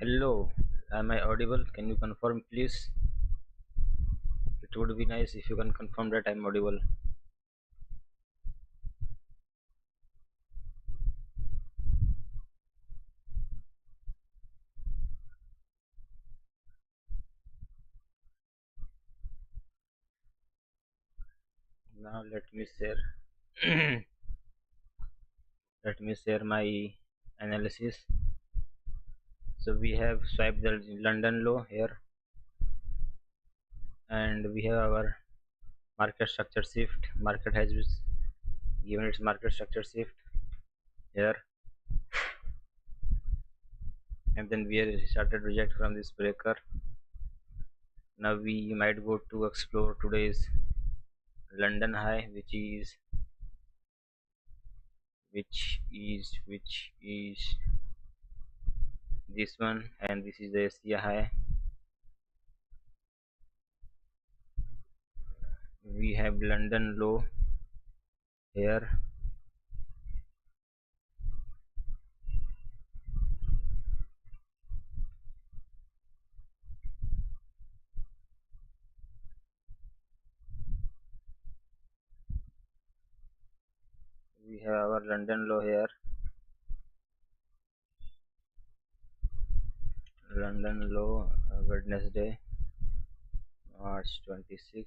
Hello, am I audible? Can you confirm, please? It would be nice if you can confirm that I'm audible. Now let me share my analysis. So we have swiped the London low here, and we have our market structure shift. Market has given its market structure shift here, and then we have started reject from this breaker. Now we might go to explore today's London high, which is this one, and this is the Asia high. We have London low here. We have our London low here. London low, Wednesday, March 26.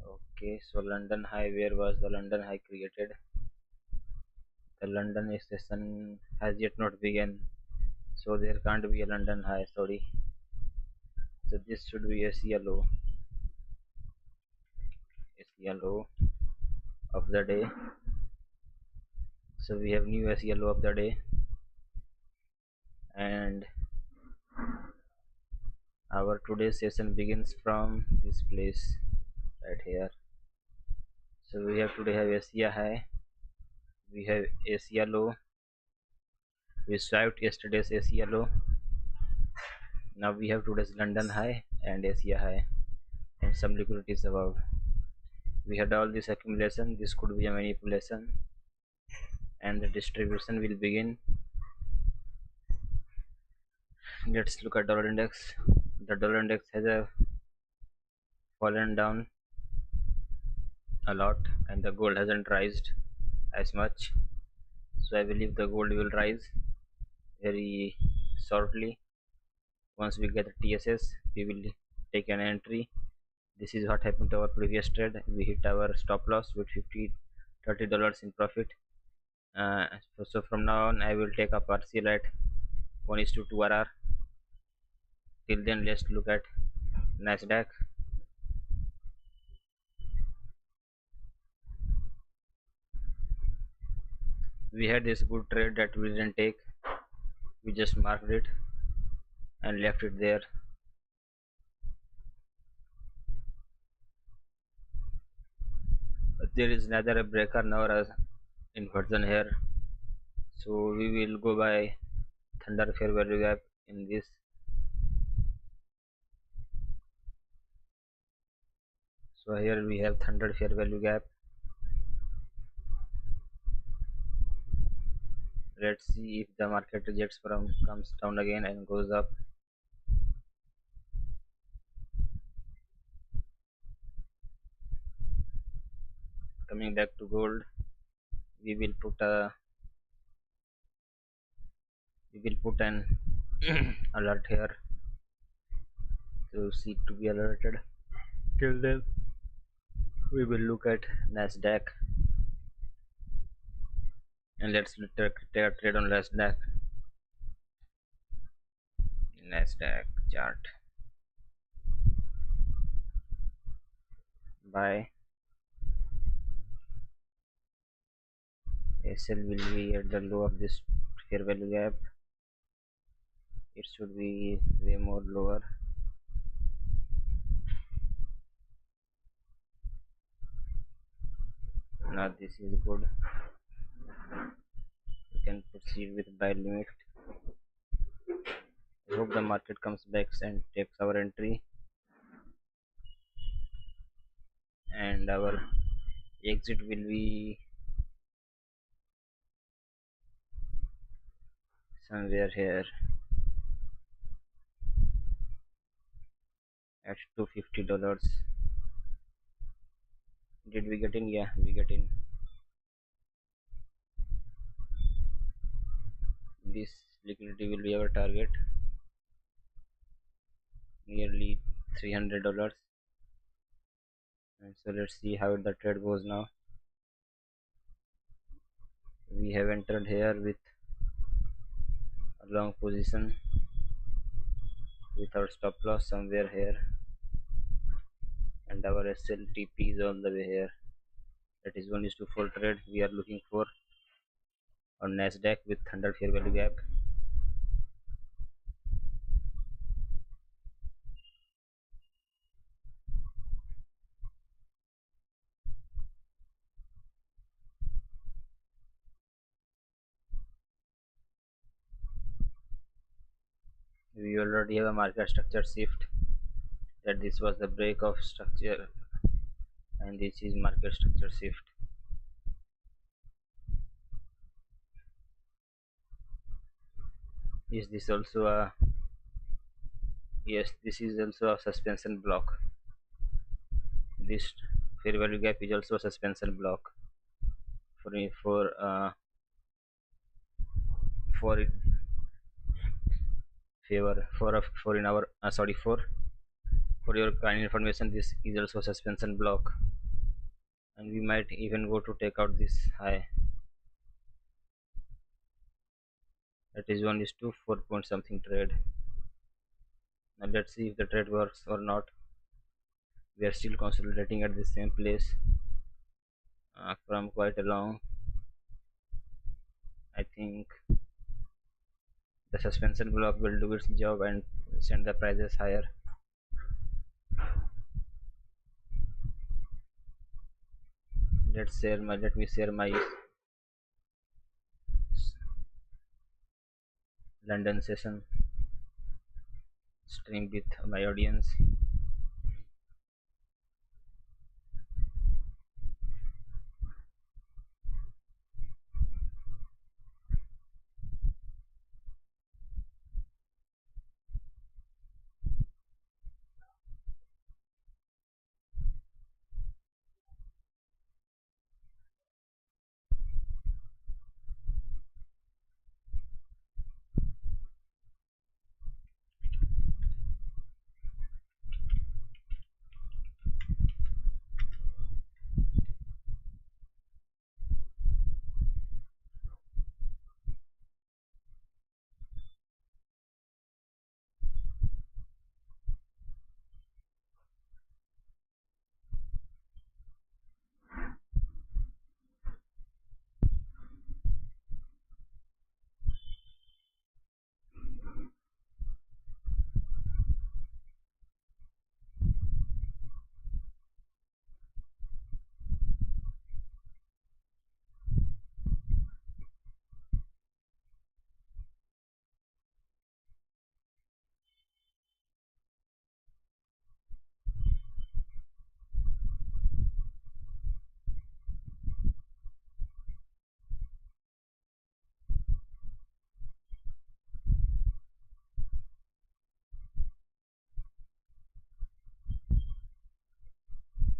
Okay, so London high, where was the London high created? The London session has yet not begun, so there can't be a London high, sorry. So this should be Asia low, Asia low of the day. So we have new Asia low of the day, and our today's session begins from this place right here. So we have today have Asia high, we have Asia low, we swiped yesterday's Asia low. Now we have today's London high and Asia high, and some liquidities above. We had all this accumulation. This could be a manipulation, and the distribution will begin. Let's look at dollar index. The dollar index has fallen down a lot, and the gold hasn't risen as much. So I believe the gold will rise very shortly. Once we get the TSS, we will take an entry. This is what happened to our previous trade. We hit our stop loss with $30 in profit. So from now on, I will take a partial at 1:2 RR. Till then, let's look at Nasdaq. We had this good trade that we didn't take. We just marked it and left it there. But there is neither a breaker nor a inversion here. So we will go by Thunder Fair Value Gap in this. So here we have Thunder Fair Value Gap. Let's see if the market rejects from comes down again and goes up. Coming back to gold, we will put an alert here to see to be alerted. Till then, we will look at Nasdaq, and let's take a trade on Nasdaq chart. Buy. SL will be at the low of this fair value gap. It should be way more lower. Now this is good. We can proceed with buy limit. I hope the market comes back and takes our entry, and our exit will be somewhere here at $250. Did we get in? Yeah, we get in. This liquidity will be our target, nearly $300. And so let's see how the trade goes now. We have entered here with a long position with our stop loss somewhere here, and our SLTP is all the way here. That is 1:4 trade we are looking for on Nasdaq with 100 fair value gap. We already have a market structure shift, that this was the break of structure, and this is market structure shift. Is this also a, yes, this is also a suspension block. This fair value gap is also a suspension block for for it favor for in our sorry for your kind information, this is also a suspension block, and we might even go to take out this high. That is 1:4 point something trade. Now let's see if the trade works or not. We are still consolidating at the same place from quite a long. I think the suspension block will do its job and send the prices higher. Let me share my London session stream with my audience.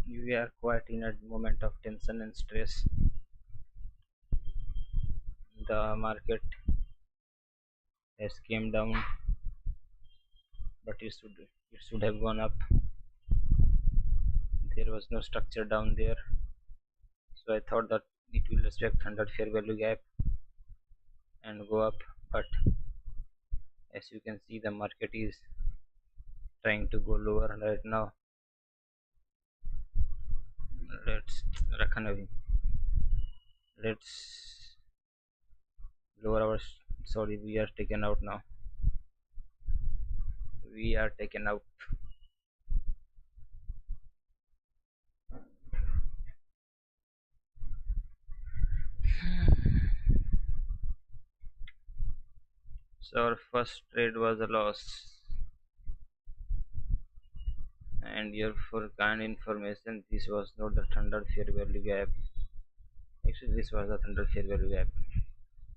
We are quite in a moment of tension and stress. The market has came down, but it should have gone up. There was no structure down there, so I thought that it will respect 100 fair value gap and go up, but as you can see, the market is trying to go lower right now. Let's let's lower our, sorry, we are taken out now. We are taken out. So our first trade was a loss, and your for kind information, this was not the 100 fair value gap. Actually, this was the 100 fair value gap,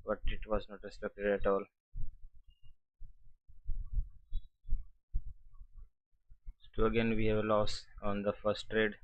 but it was not respected at all. So again we have a loss on the first trade.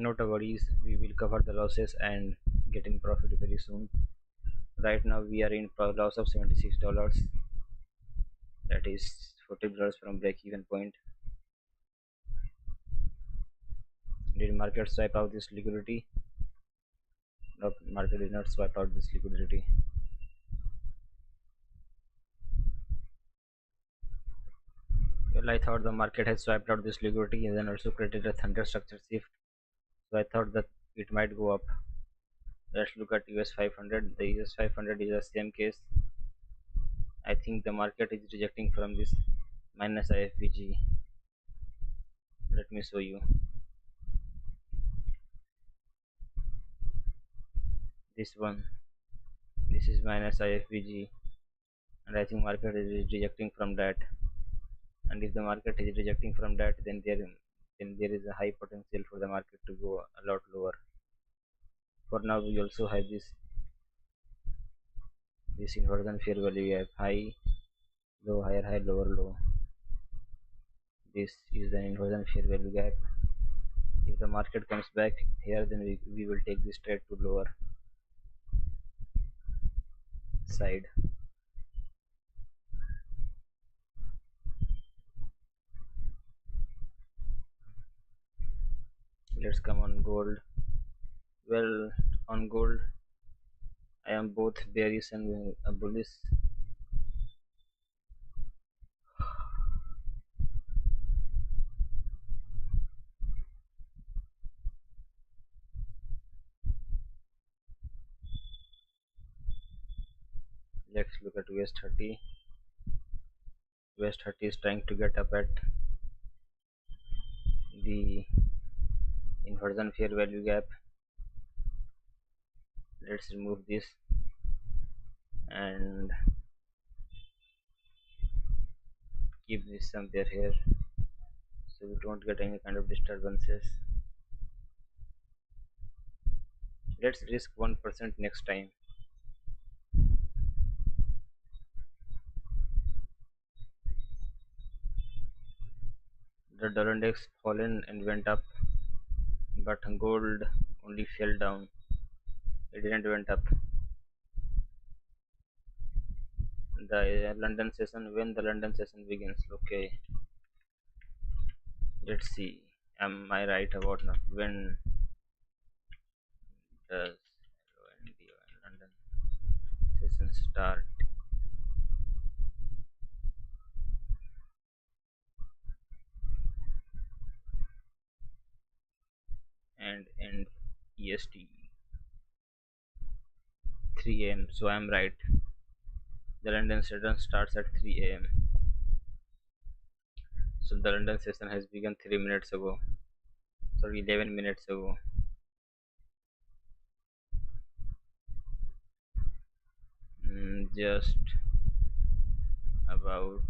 Not a worries, we will cover the losses and get in profit very soon. Right now we are in loss of $76. That is $40 from break even point. Did market swipe out this liquidity? No, market did not swipe out this liquidity. Well, I thought the market had swiped out this liquidity and then also created a thunder structure shift. So I thought that it might go up. Let's look at US 500. The US 500 is the same case. I think the market is rejecting from this minus IFVG. Let me show you. This one. This is minus IFVG, and I think market is rejecting from that. And if the market is rejecting from that, then there is a high potential for the market to go a lot lower. For now, we also have this inversion fair value gap: high, low, higher, high, lower, low. This is the inversion fair value gap. If the market comes back here, then we will take this trade to lower side. Let's come on gold. Well, on gold, I am both bearish and bullish. Let's look at US 30. US 30 is trying to get up at the inversion fair value gap. Let's remove this and keep this somewhere here so we don't get any kind of disturbances. Let's risk 1% next time. The dollar index fallen and went up, but gold only fell down. It didn't went up. The London session, when the London session begins. Okay, let's see. Am I right about not? When does London session start? And end EST 3 a.m. So I'm right. The London session starts at 3 a.m. So the London session has begun 3 minutes ago. Sorry, 11 minutes ago. Just about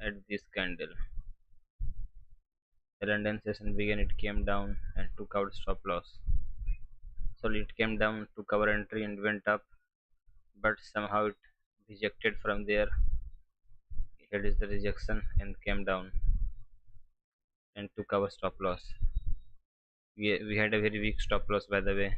at this candle. The London session began, it came down and took out stop loss. So it came down, took our entry and went up, but somehow it rejected from there. Here is the rejection and came down and took our stop loss. We had a very weak stop loss, by the way.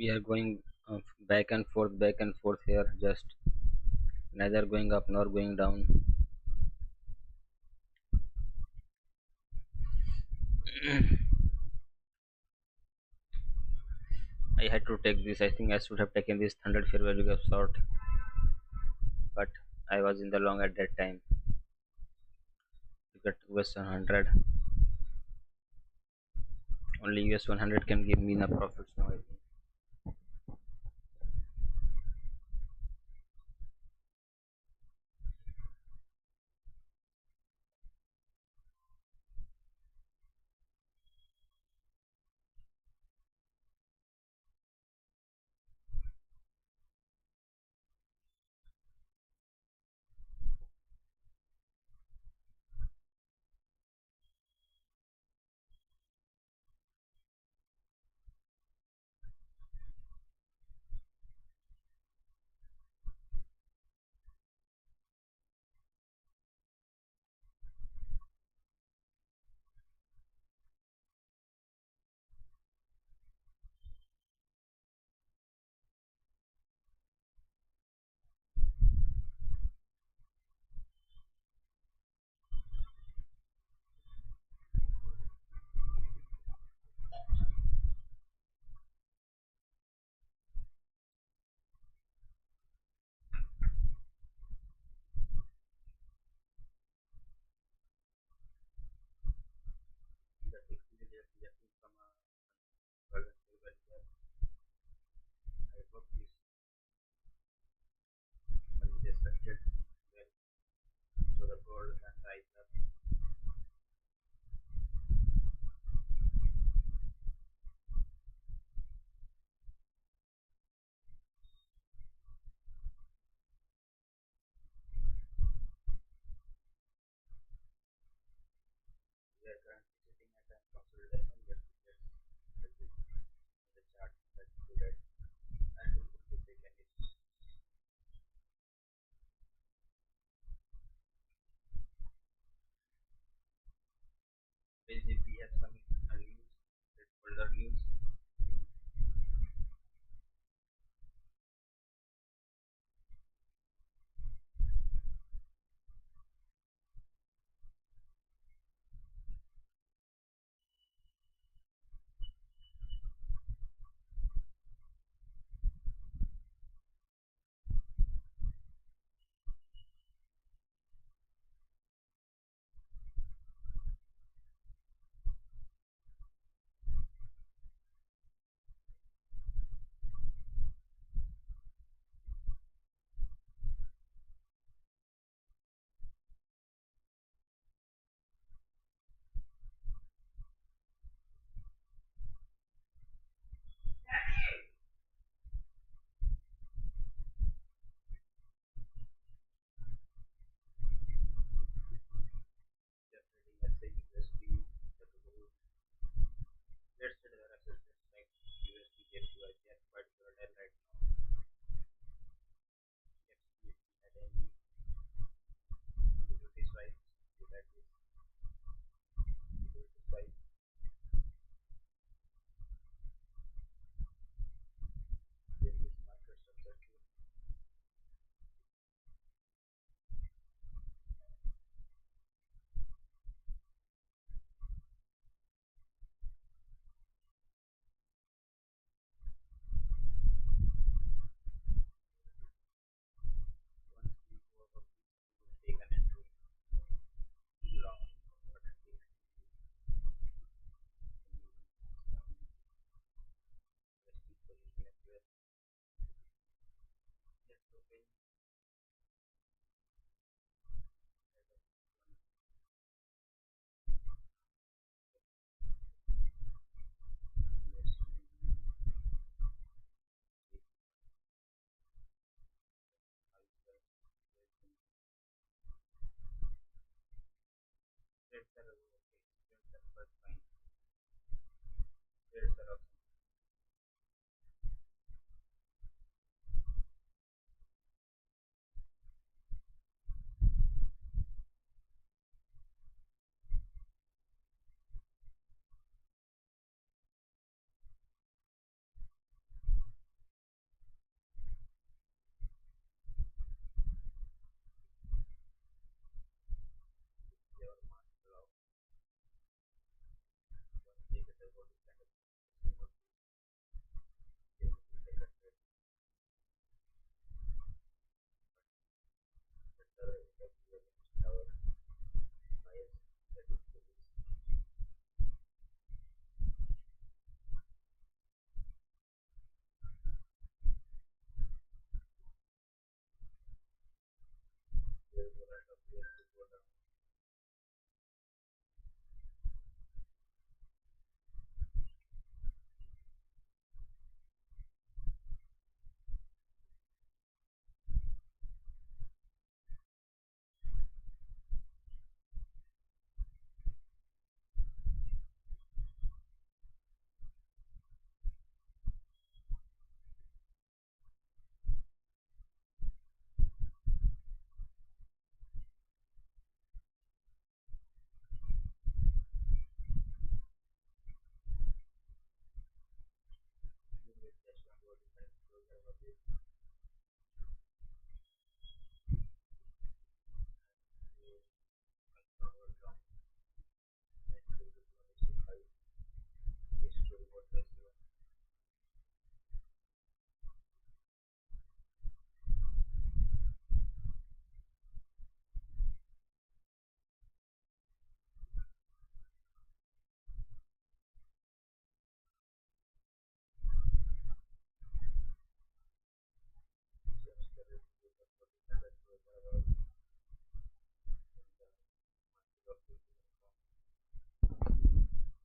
We are going back and forth here, just neither going up nor going down. I had to take this. I think I should have taken this 100 fair value gap short, but I was in the long at that time. Look at US 100. Only US 100 can give me enough profits now, I think. That basically reacting from a golden fair value gap. I hope this money is respected well, so the gold can rise up. We are currently sitting at a consolidation. Let's check the chart. Let's do that. I don't want to take any. Basically, we have some news, older news. We are trading at say USD, the gold. Let's say there are assets like USD, JPY, they are quite volatile right now. Let's see if we had any liquidity swipes. We had this liquidity swipe. Then this market structure too. Once we go above this, we will take an entry long, but it takes some resting position as well. Let's open as of one. Let's maybe see how the trades are okay. Trades are quite fine. Trades are awesome.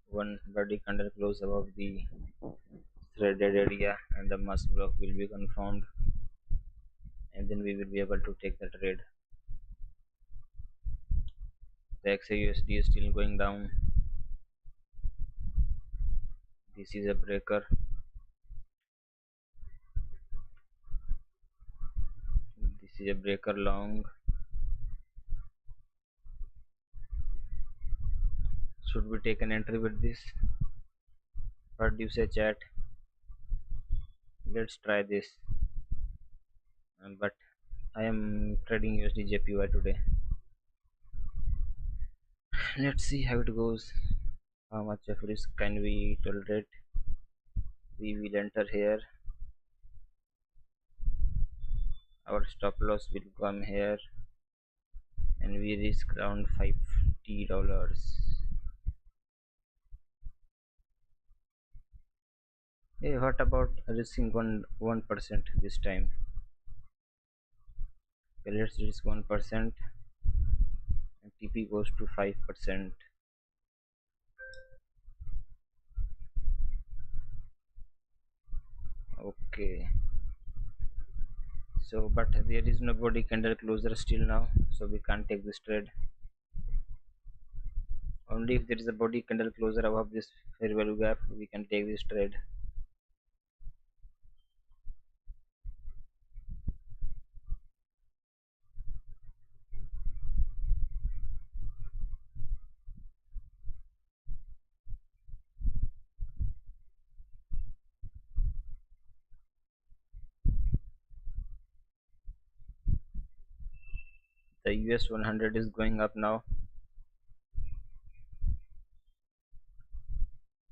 One body candle close above the threaded area and the mass block will be confirmed, and then we will be able to take the trade. The XAUSD is still going down. This is a breaker. This is a breaker long. Should we take an entry with this? What do you say, chat? Let's try this. But I am trading USD JPY today. Let's see how it goes. How much of risk can we tolerate? We will enter here. Our stop loss will come here, and we risk around $50. Hey, what about risking 1% this time? Okay, let's risk 1%, and TP goes to 5%. Okay. So, but there is nobody candle closer still now, so we can't take this trade. Only if there is a body candle closer above this fair value gap, we can take this trade. The US 100 is going up now.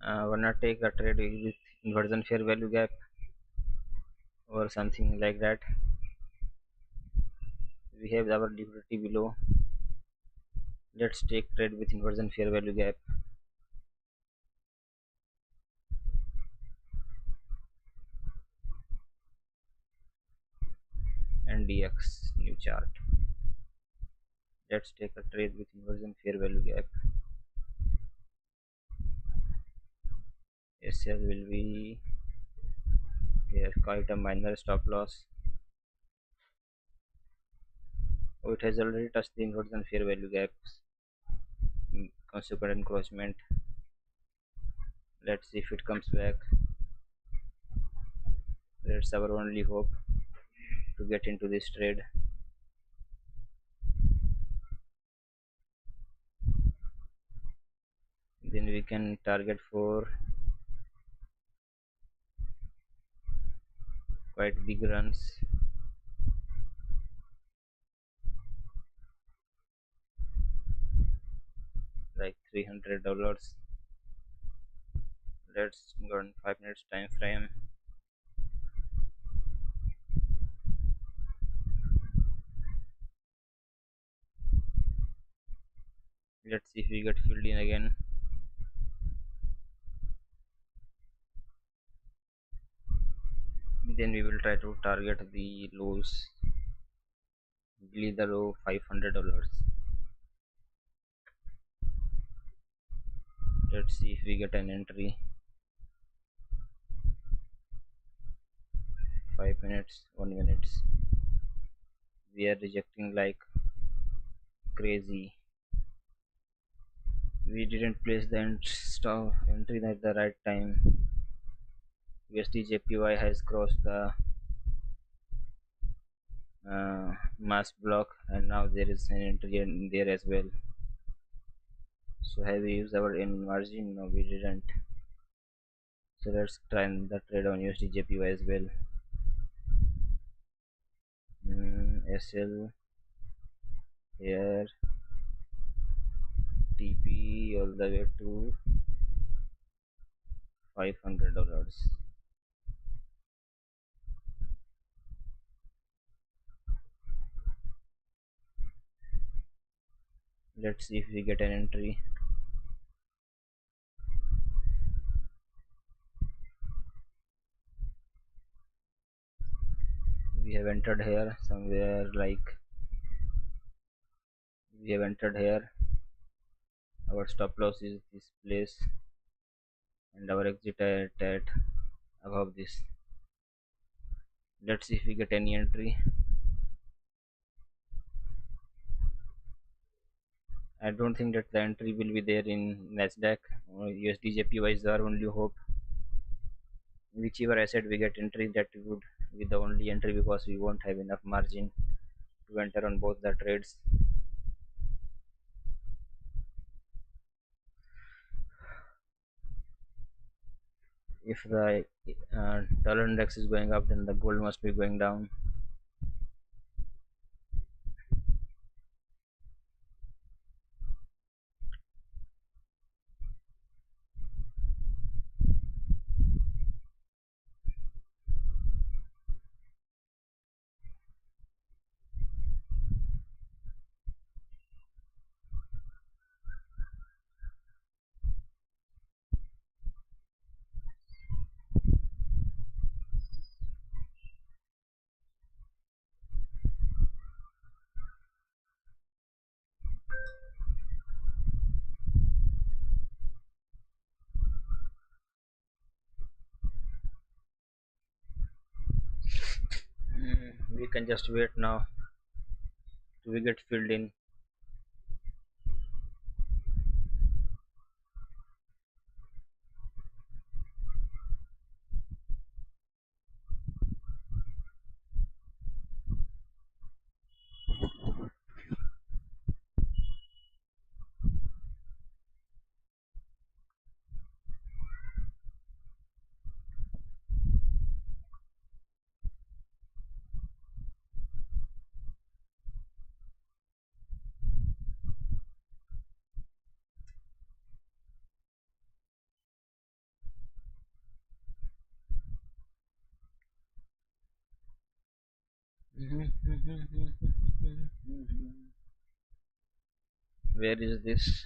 Wanna take a trade with inversion fair value gap or something like that? We have our liquidity below. Let's take trade with inversion fair value gap. And DX new chart. Let's take a trade with inversion fair value gap. SL will be here, quite a minor stop loss. Oh, it has already touched the inversion fair value gaps. Consequent encroachment. Let's see if it comes back. That's our only hope to get into this trade. Then we can target for quite big runs. Like $300. Let's go on 5 minutes time frame. Let's see if we get filled in again. Then we will try to target the lows below the low $500. Let's see if we get an entry. 5 minutes, 1 minute. We are rejecting like crazy. We didn't place the stop entry at the right time. USD JPY has crossed the mass block, and now there is an entry in there as well. So have we used our in margin? No, we didn't. So let's try the trade on USD JPY as well. SL here, TP all the way to $500. Let's see if we get an entry. We have entered here somewhere, like we have entered here. Our stop loss is this place, and our exit at above this. Let's see if we get any entry. I don't think that the entry will be there in Nasdaq. USD JPY is our only hope. Whichever asset we get entry, that would be the only entry, because we won't have enough margin to enter on both the trades. If the dollar index is going up, then the gold must be going down. We can just wait now till we get filled in. Where is this?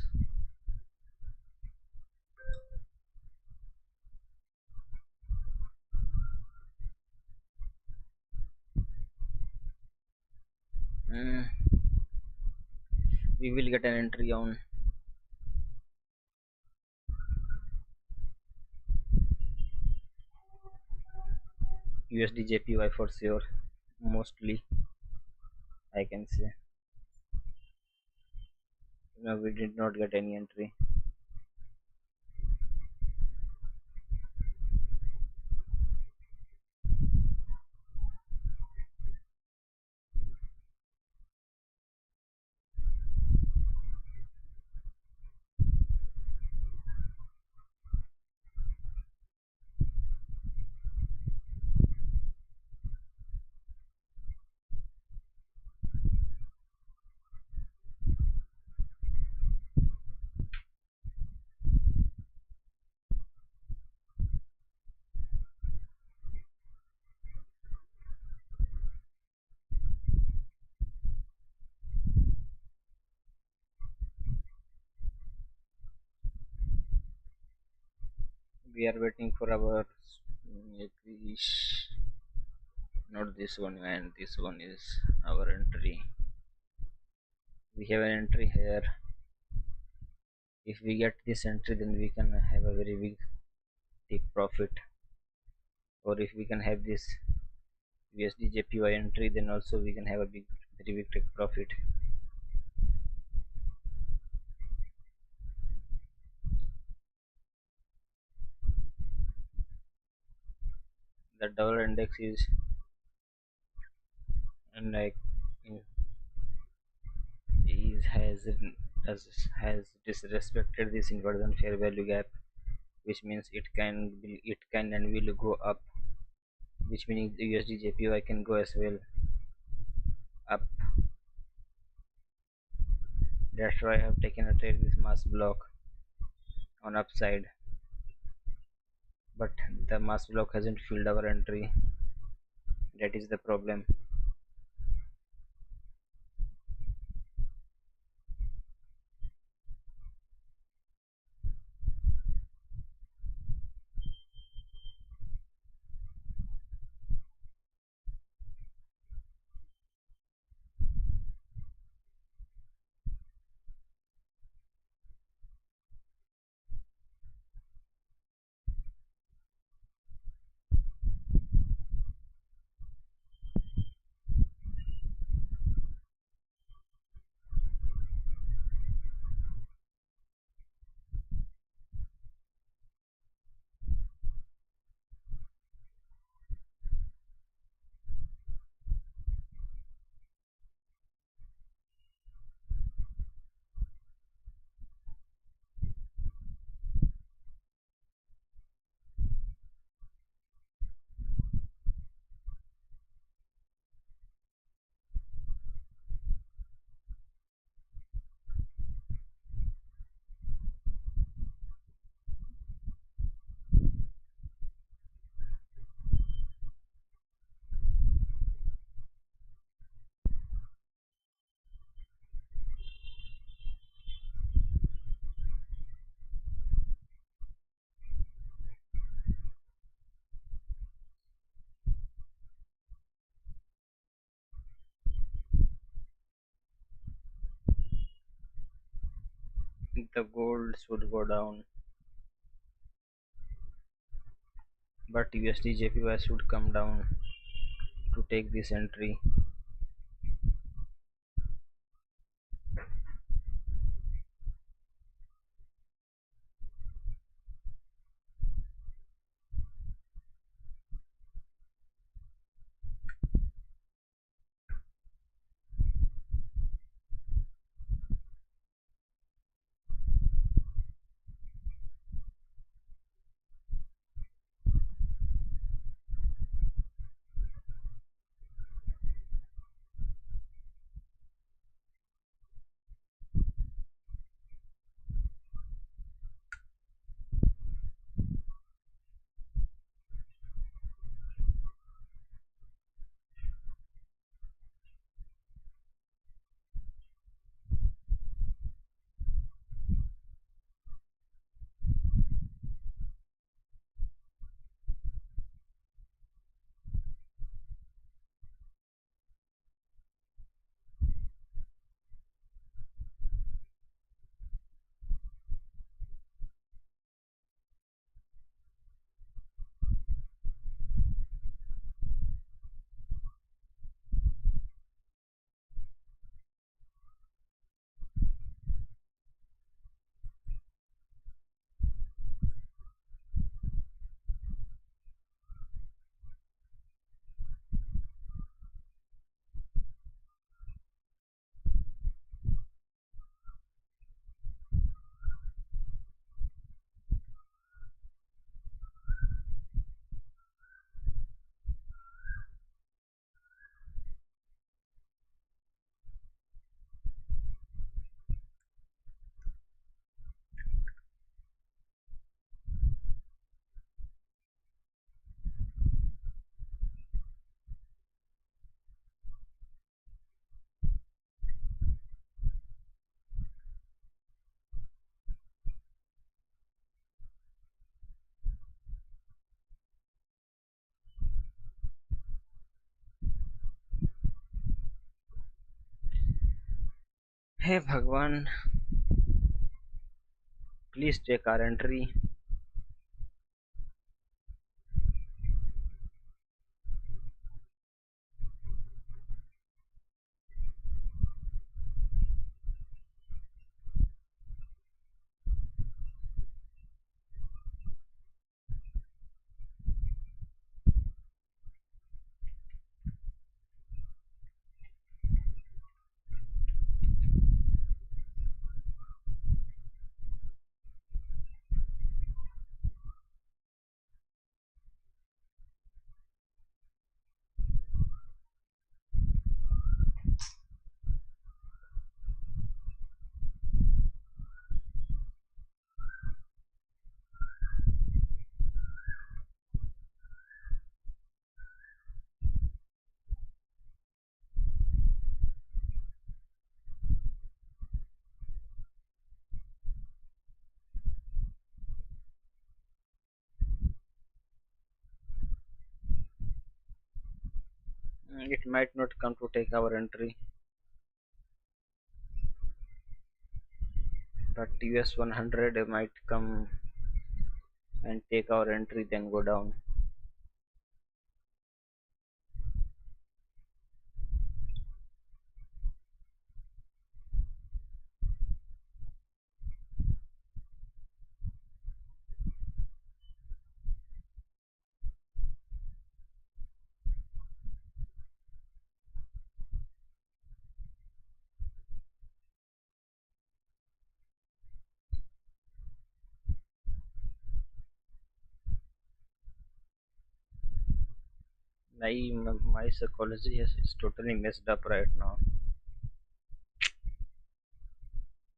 Mm, we will get an entry on USD JPY for sure. Mostly, I can say. No, we did not get any entry. We are waiting for our not this one, and this one is our entry. We have an entry here. If we get this entry, then we can have a very big take profit. Or if we can have this USD JPY entry, then also we can have a very big take profit. The dollar index is like is has disrespected this inversion fair value gap, which means it can and will go up, which means the USD JPY can go as well up. That's why I have taken a trade with mass block on upside, but the mass block hasn't filled our entry. That is the problem. The gold should go down, but USD JPY should come down to take this entry. Hey Bhagwan, please take our entry. It might not come to take our entry, but US 100 might come and take our entry, then go down. My psychology is totally messed up right now.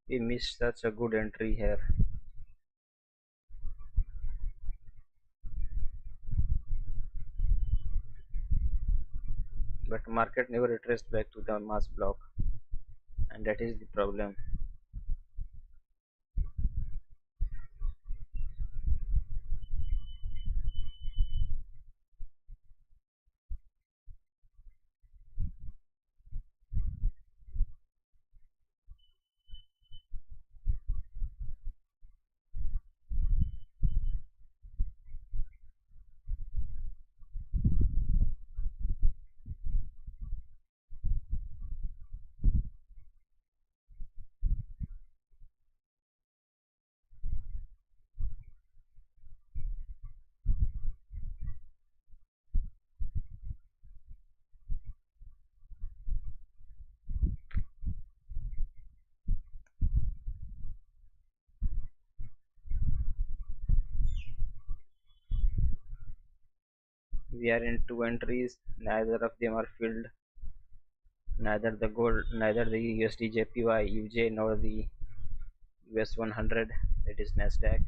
We missed such a good entry here, but market never retraced back to the mass block, and that is the problem. We are in two entries, neither of them are filled. Neither the gold, neither the USD JPY UJ nor the US 100, that is Nasdaq.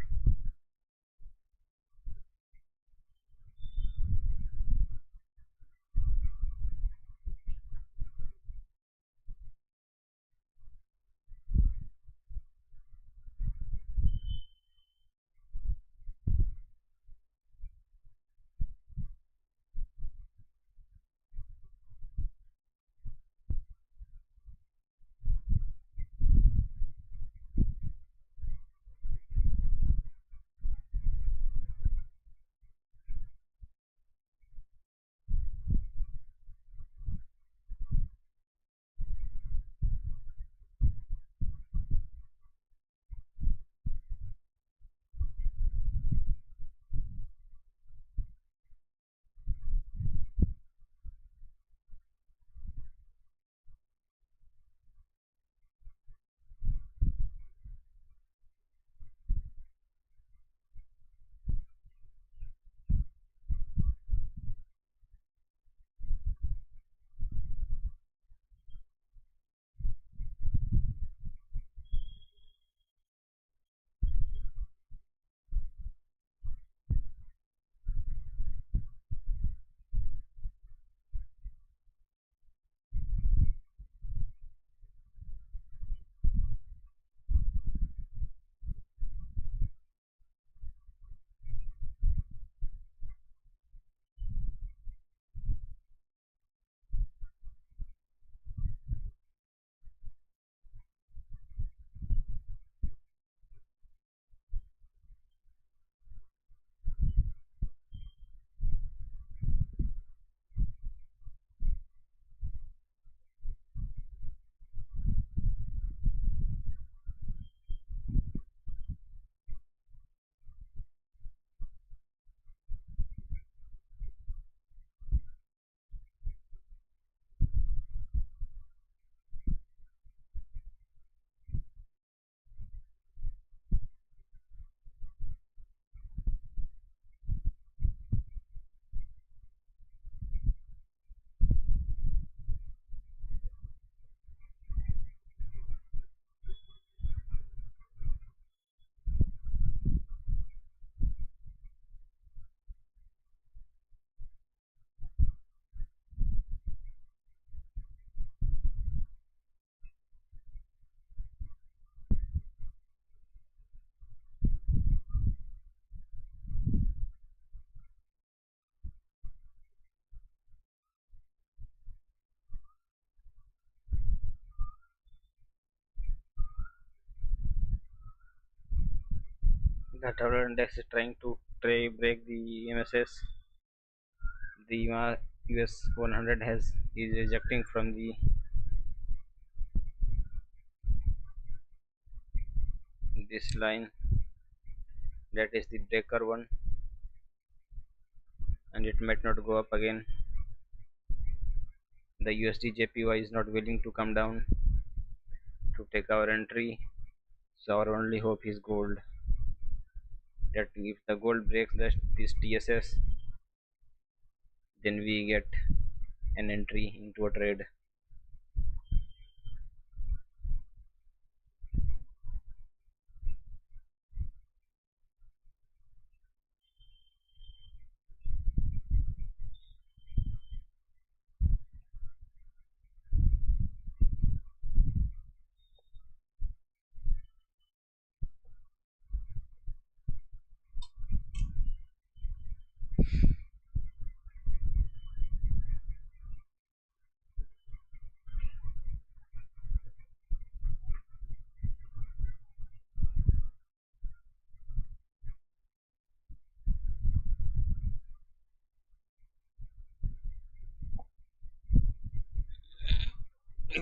The dollar index is trying to break the MSS. The US 100 has is ejecting from the this line, that is the breaker one, and it might not go up again. The USD JPY is not willing to come down to take our entry, so our only hope is gold. That if the gold breaks this TSS, then we get an entry into a trade.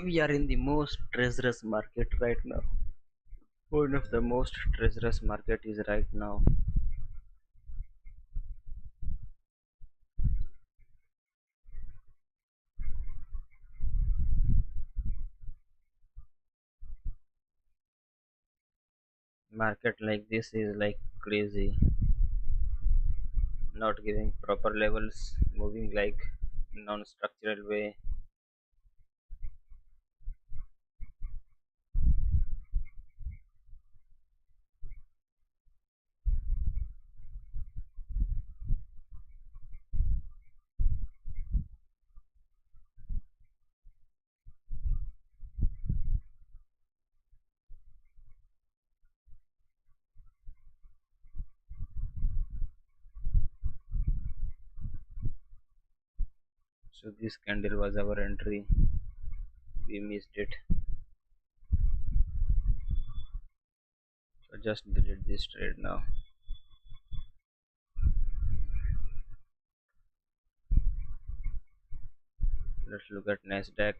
We are in the most treacherous market right now. One of the most treacherous market is right now. Market like this is like crazy, not giving proper levels, moving like non-structural way. So this candle was our entry. We missed it. So just delete this trade now. Let's look at Nasdaq.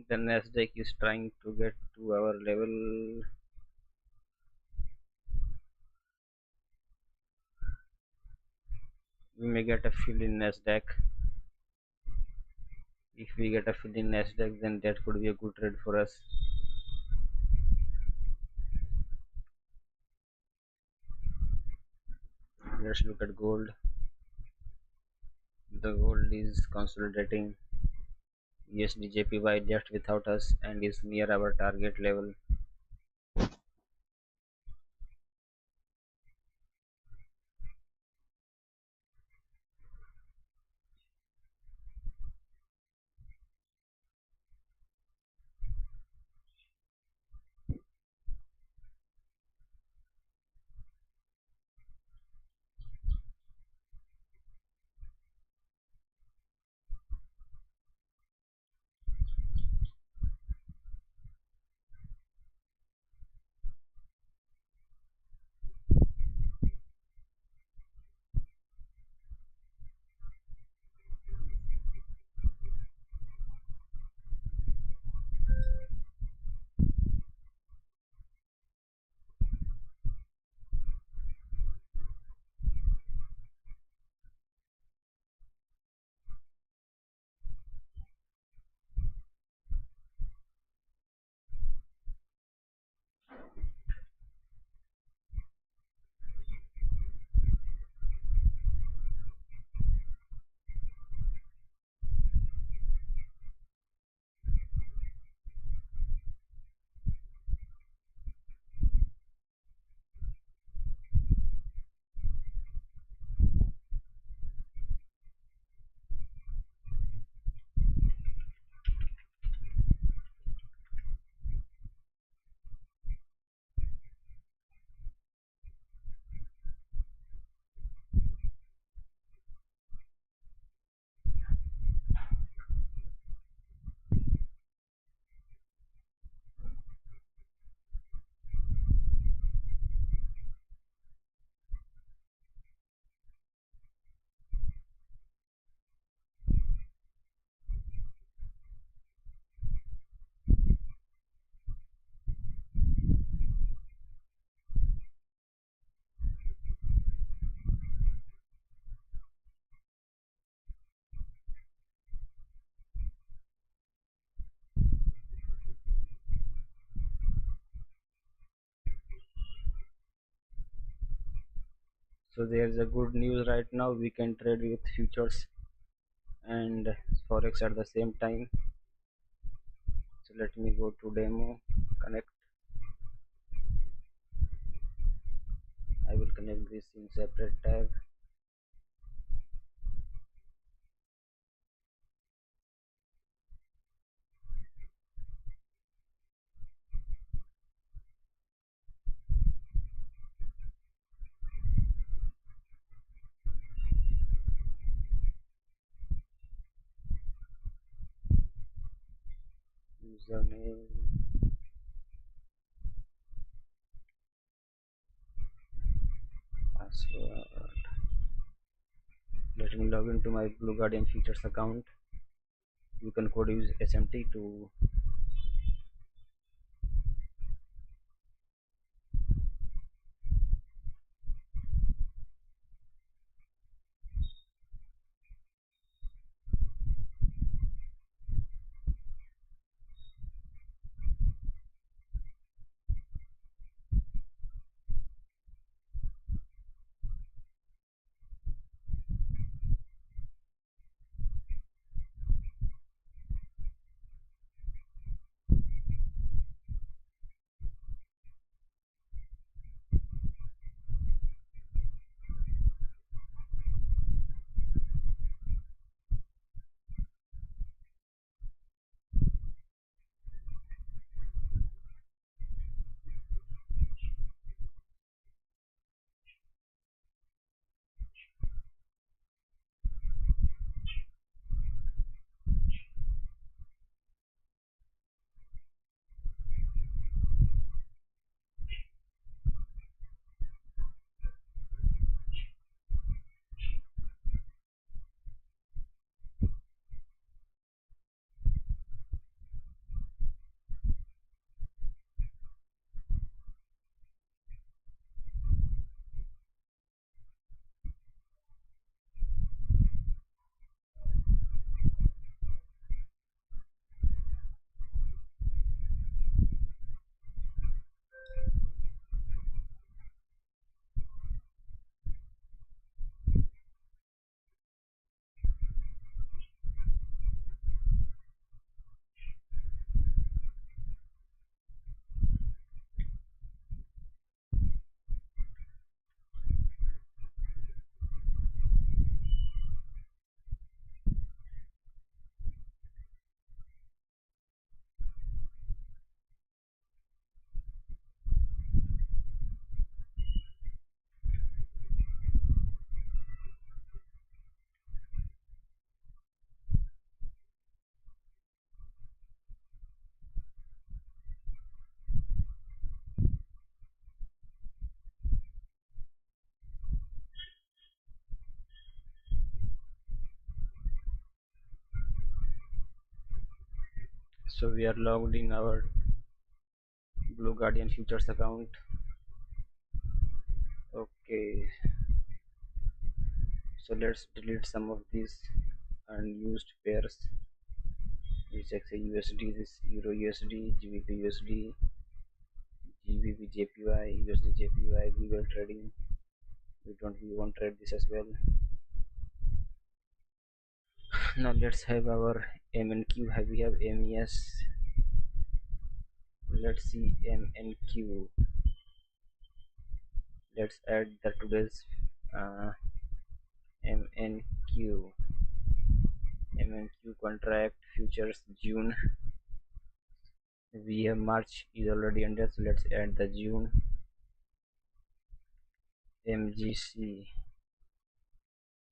The Nasdaq is trying to get to our level. We may get a fill in Nasdaq. If we get a fill in Nasdaq, then that could be a good trade for us. Let's look at gold. The gold is consolidating. USD JPY left without us and is near our target level. So there's a good news right now. We can trade with futures and forex at the same time. So let me go to demo, connect. I will connect this in separate tab. Username, password. Let me log into my Blue Guardian Futures account. You can code use SMT to. So we are logged in our Blue Guardian Futures account. Okay, so let's delete some of these unused pairs. We check the USD, this Euro USD, GBP USD, GBP JPY, USD JPY. We will trading. We won't trade this as well. Now let's have our MNQ. We have MES. Let's see MNQ. Let's add the today's uh, MNQ. MNQ contract futures June. We have March is already ended, so let's add the June. MGC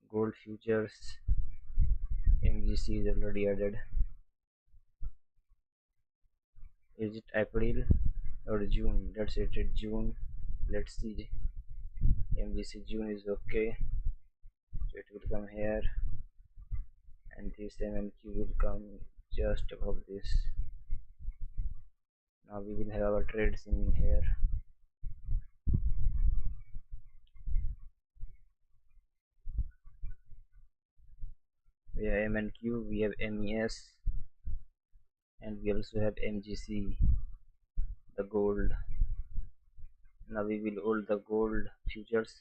gold futures. MGC is already added. Is it April or June? Let's set it June. Let's see. MGC June is okay. So it will come here, and this MNQ will come just above this. Now we will have our trades in here. We have MNQ, we have MES, and we also have MGC, the gold. Now we will hold the gold futures.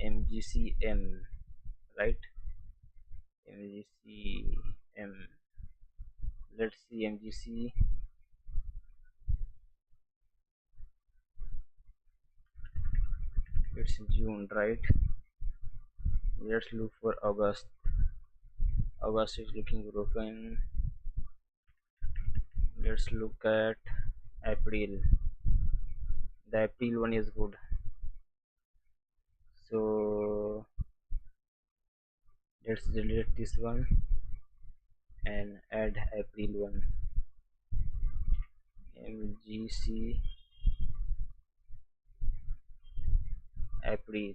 MGCM, right? MGCM. Let's see MGC. It's June, right? Let's look for August. August is looking broken. Let's look at April. The April one is good. So let's delete this one and add April one. MGC April.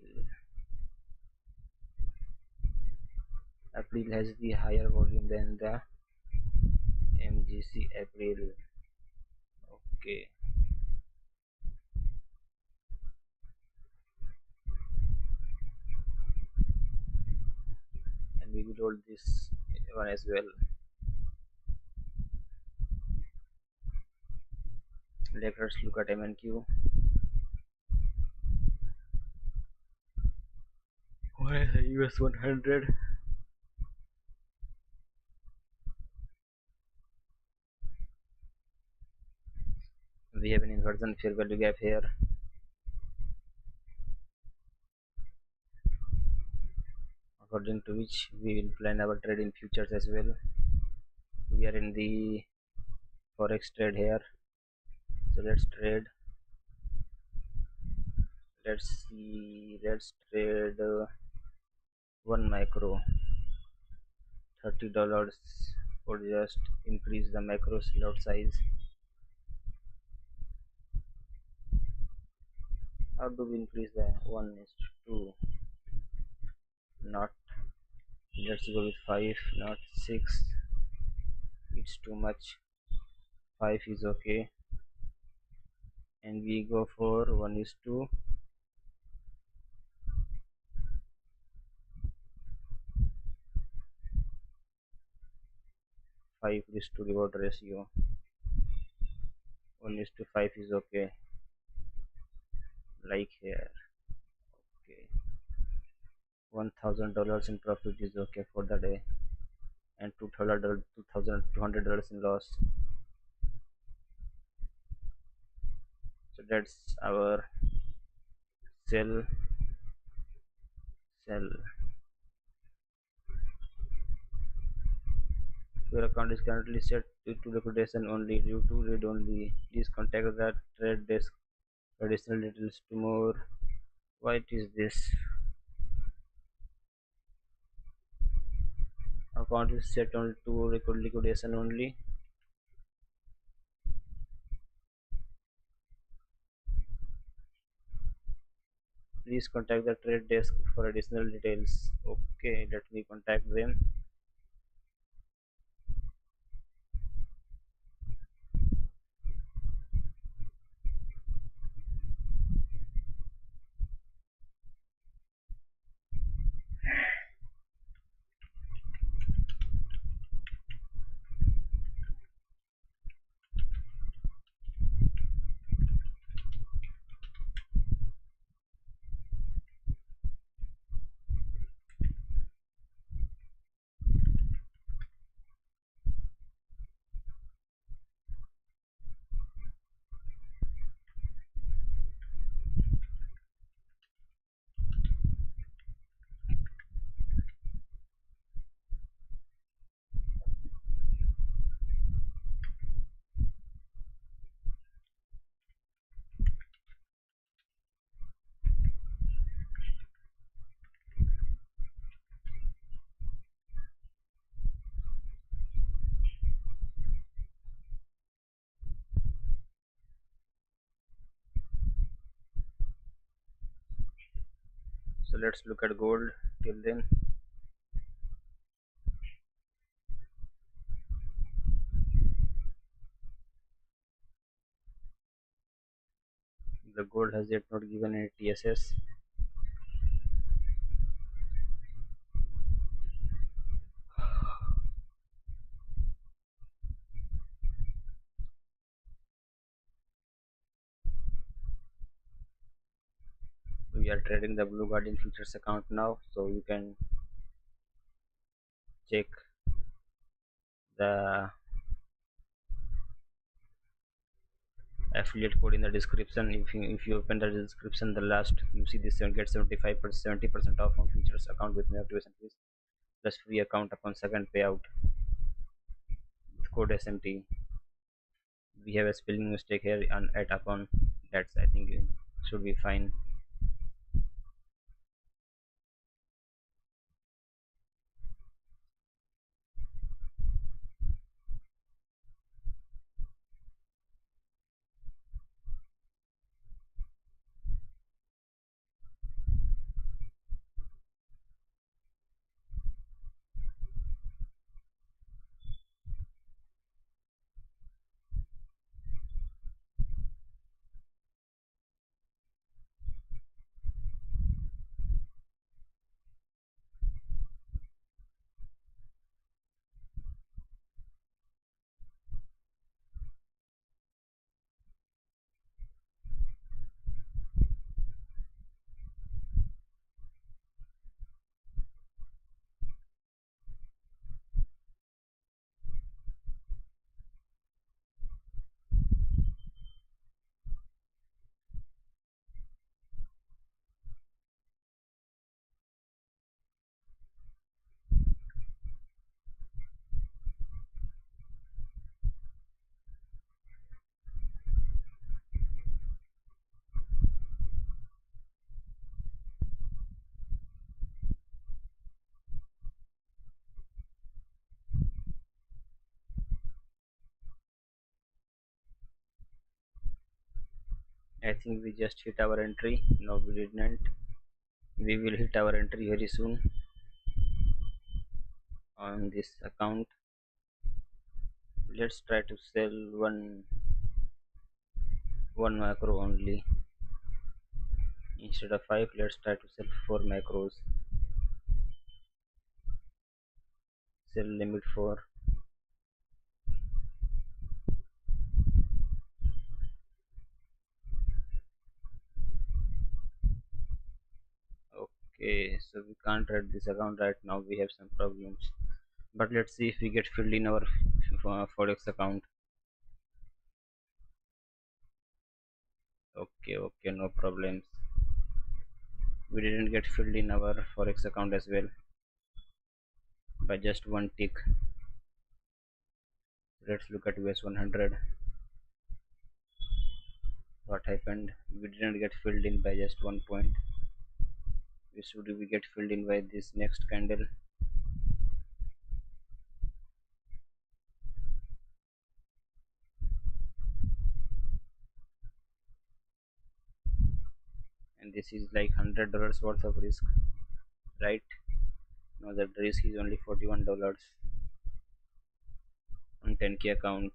April has the higher volume than the MGC April. Okay, and we will hold this one as well. Let's look at MNQ. Why is the US 100? We have an inversion fair value gap here, according to which we will plan our trade in futures as well. We are in the forex trade here, so let's trade. Let's see. Let's trade one micro, $30 for just increase the macro slot size. How do we increase the 1:2? Not. Let's go with 5, not 6. It's too much. 5 is okay, and we go for 1:2. 5 risk to reward ratio. 1:5 is okay, like here. Okay, $1,000 in profit is okay for the day, and $2,200 in loss. So that's our sell. Sell. Your account is currently set to liquidation only due to read only. Please contact the trade desk for additional details to more. What is this? Account is set on to record liquidation only. Please contact the trade desk for additional details. Okay, let me contact them. So let's look at gold. Till then, the gold has yet not given any TSS. We We are trading the Blue Guardian futures account now, so you can check the affiliate code in the description. If you open the description, the last you see this get 75% 70% off on futures account with no activation fees plus free account upon second payout with code SMT. We have a spelling mistake here on at upon. That's, I think, it should be fine. I think we just hit our entry. No, we didn't. We will hit our entry very soon on this account. Let's try to sell one macro only instead of five. Let's try to sell four macros. Sell limit 4. Okay, so we can't trade this account right now. We have some problems, but let's see if we get filled in our forex account. Okay, okay, no problems. We didn't get filled in our forex account as well by just one tick. Let's look at US 100. What happened? We didn't get filled in by just 1 point. We get filled in by this next candle, and this is like $100 worth of risk, right? Now the risk is only $41 on 10K account.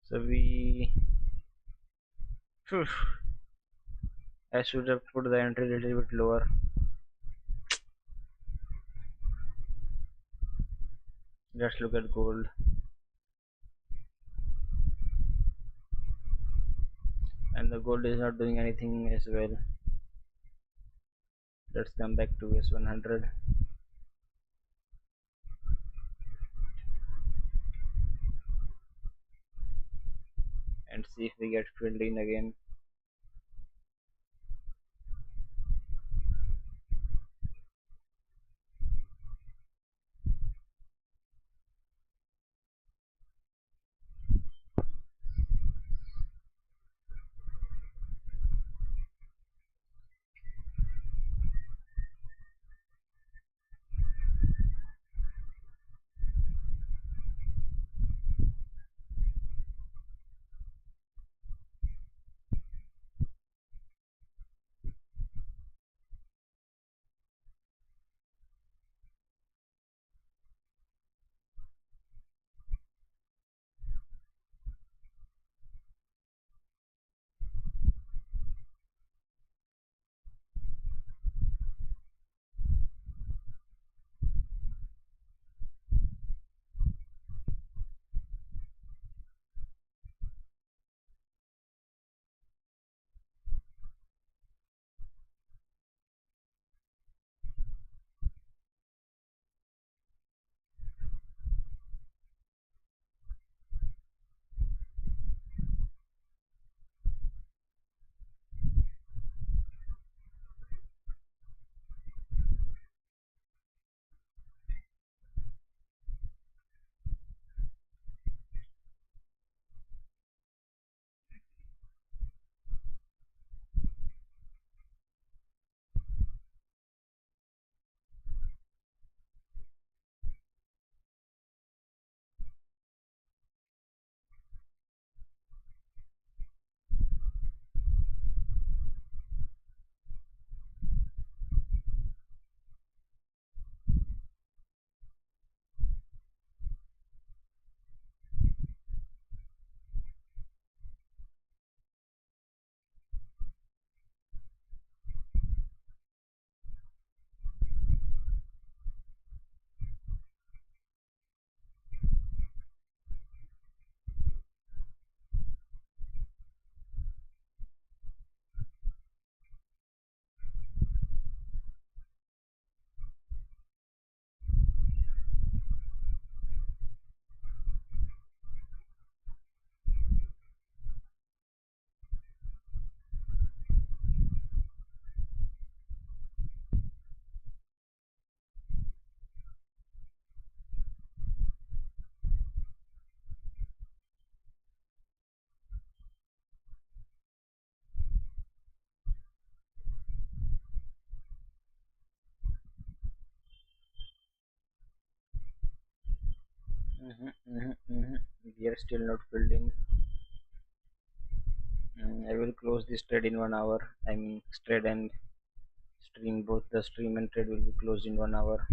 So Phew, I should have put the entry a little bit lower. Let's look at gold. And the gold is not doing anything as well. Let's come back to S100 and see if we get filled in again. We are still not filled in. I will close this trade in 1 hour. I mean, trade and stream, both the stream and trade will be closed in 1 hour.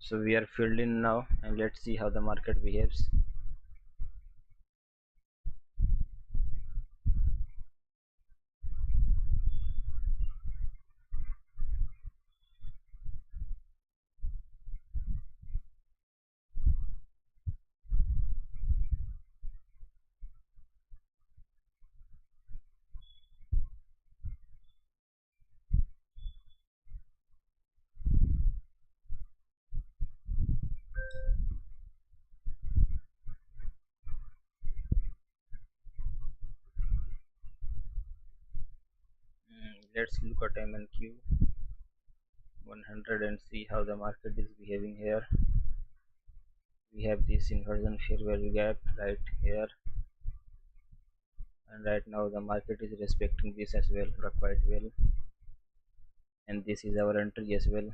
So we are filled in now, and let's see how the market behaves. Let's look at MNQ 100 and see how the market is behaving here. We have this inversion fair value gap right here, and right now the market is respecting this as well quite well, and this is our entry as well.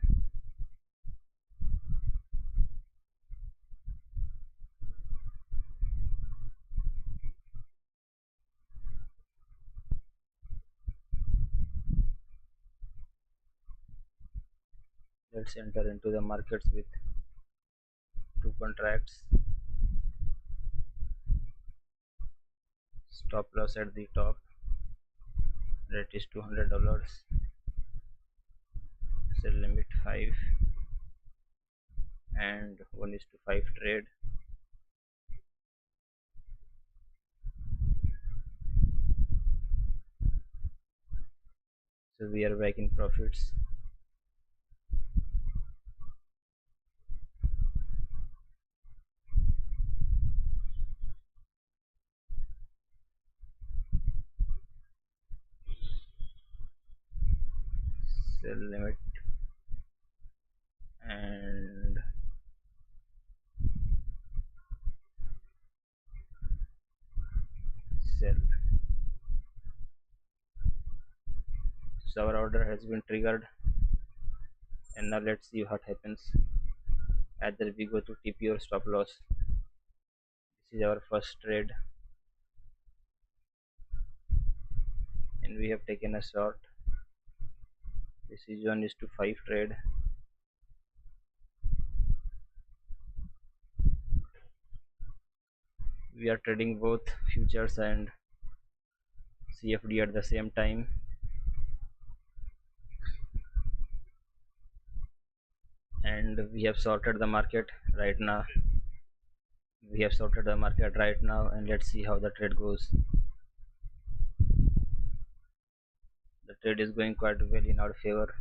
Let's enter into the markets with two contracts. Stop loss at the top, that is $200. Sell limit 5 and 1:5 trade. So we are back in profits. Sell limit and sell. So our order has been triggered, and now let's see what happens. Either we go to TP or stop loss. This is our first trade, and we have taken a short. This is 1:5 trade. We are trading both futures and CFD at the same time, and we have sorted the market right now. And let's see how the trade goes. The trade is going quite well in our favor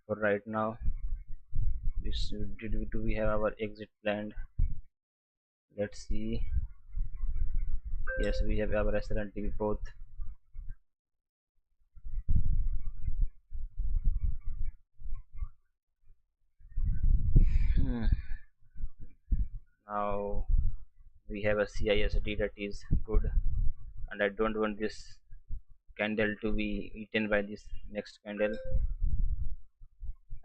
for right now. Do we have our exit planned? Let's see. Yes, we have our SL and TV both. Hmm. Now we have a CISD that is good, and I don't want this candle to be eaten by this next candle.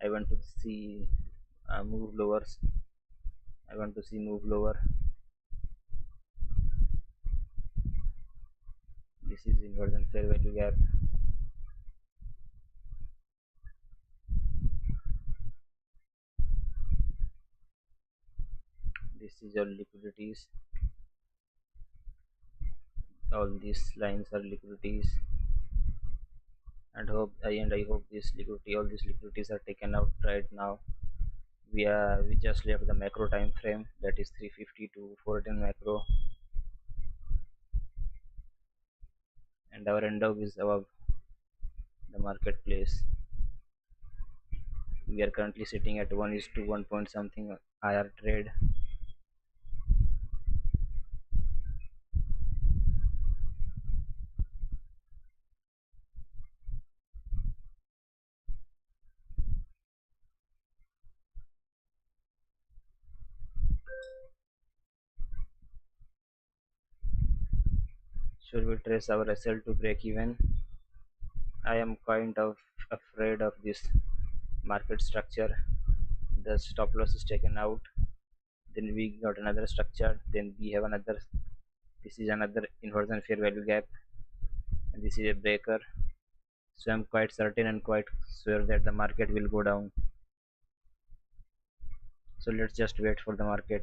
I want to see move lowers. I want to see move lower. This is inversion fair value gap. This is your liquidities. All these lines are liquidities, and I hope all these liquidities are taken out right now. We just left the macro time frame, that is 350 to 410 macro, and our end dog is above the marketplace. We are currently sitting at 1:1 point something IR trade. Should we trace our SL to break even? I am kind of afraid of this market structure. The stop loss is taken out, then we got another structure, then we have another. This is another inversion fair value gap, and this is a breaker. So I'm quite certain and quite sure that the market will go down. So let's just wait for the market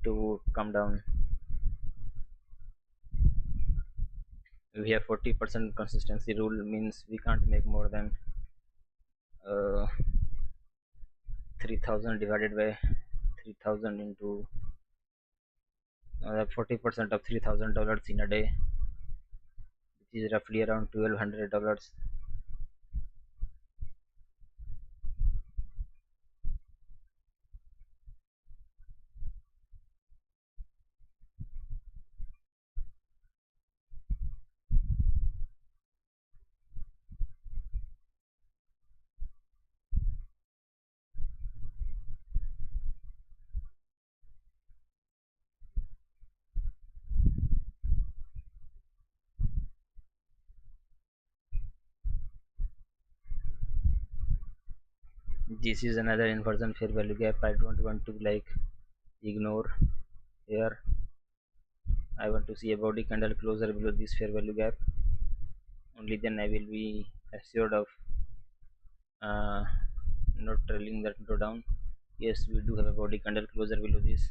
to come down. We have 40% consistency rule, means we can't make more than 3000 divided by 3000 into 40% of $3,000 in a day, which is roughly around $1,200. This is another inversion fair value gap. I don't want to ignore here. I want to see a body candle closer below this fair value gap. Only then I will be assured of uh, not trailing that low down. Yes, we do have a body candle closer below this,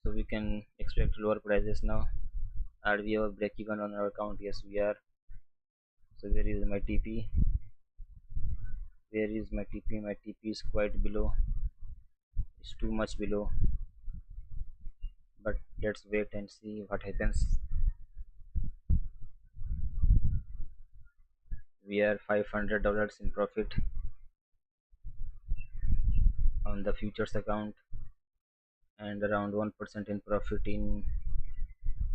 so we can expect lower prices now. Are we over break even on our account? Yes, we are. So where is my TP? Where is my TP? My TP is quite below. It's too much below. But let's wait and see what happens. We are $500 in profit on the futures account and around 1% in profit in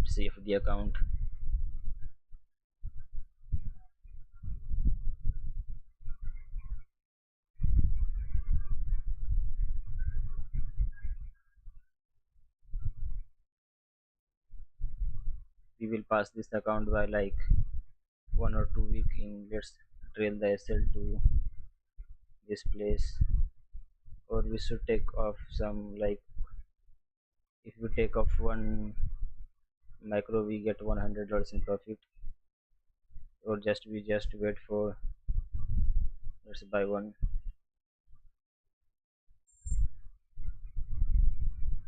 CFD account. We will pass this account by like 1 or 2 week in. Let's trail the SL to this place, or we should take off some, like if we take off one micro we get $100 in profit, or just we just wait for, let's buy one.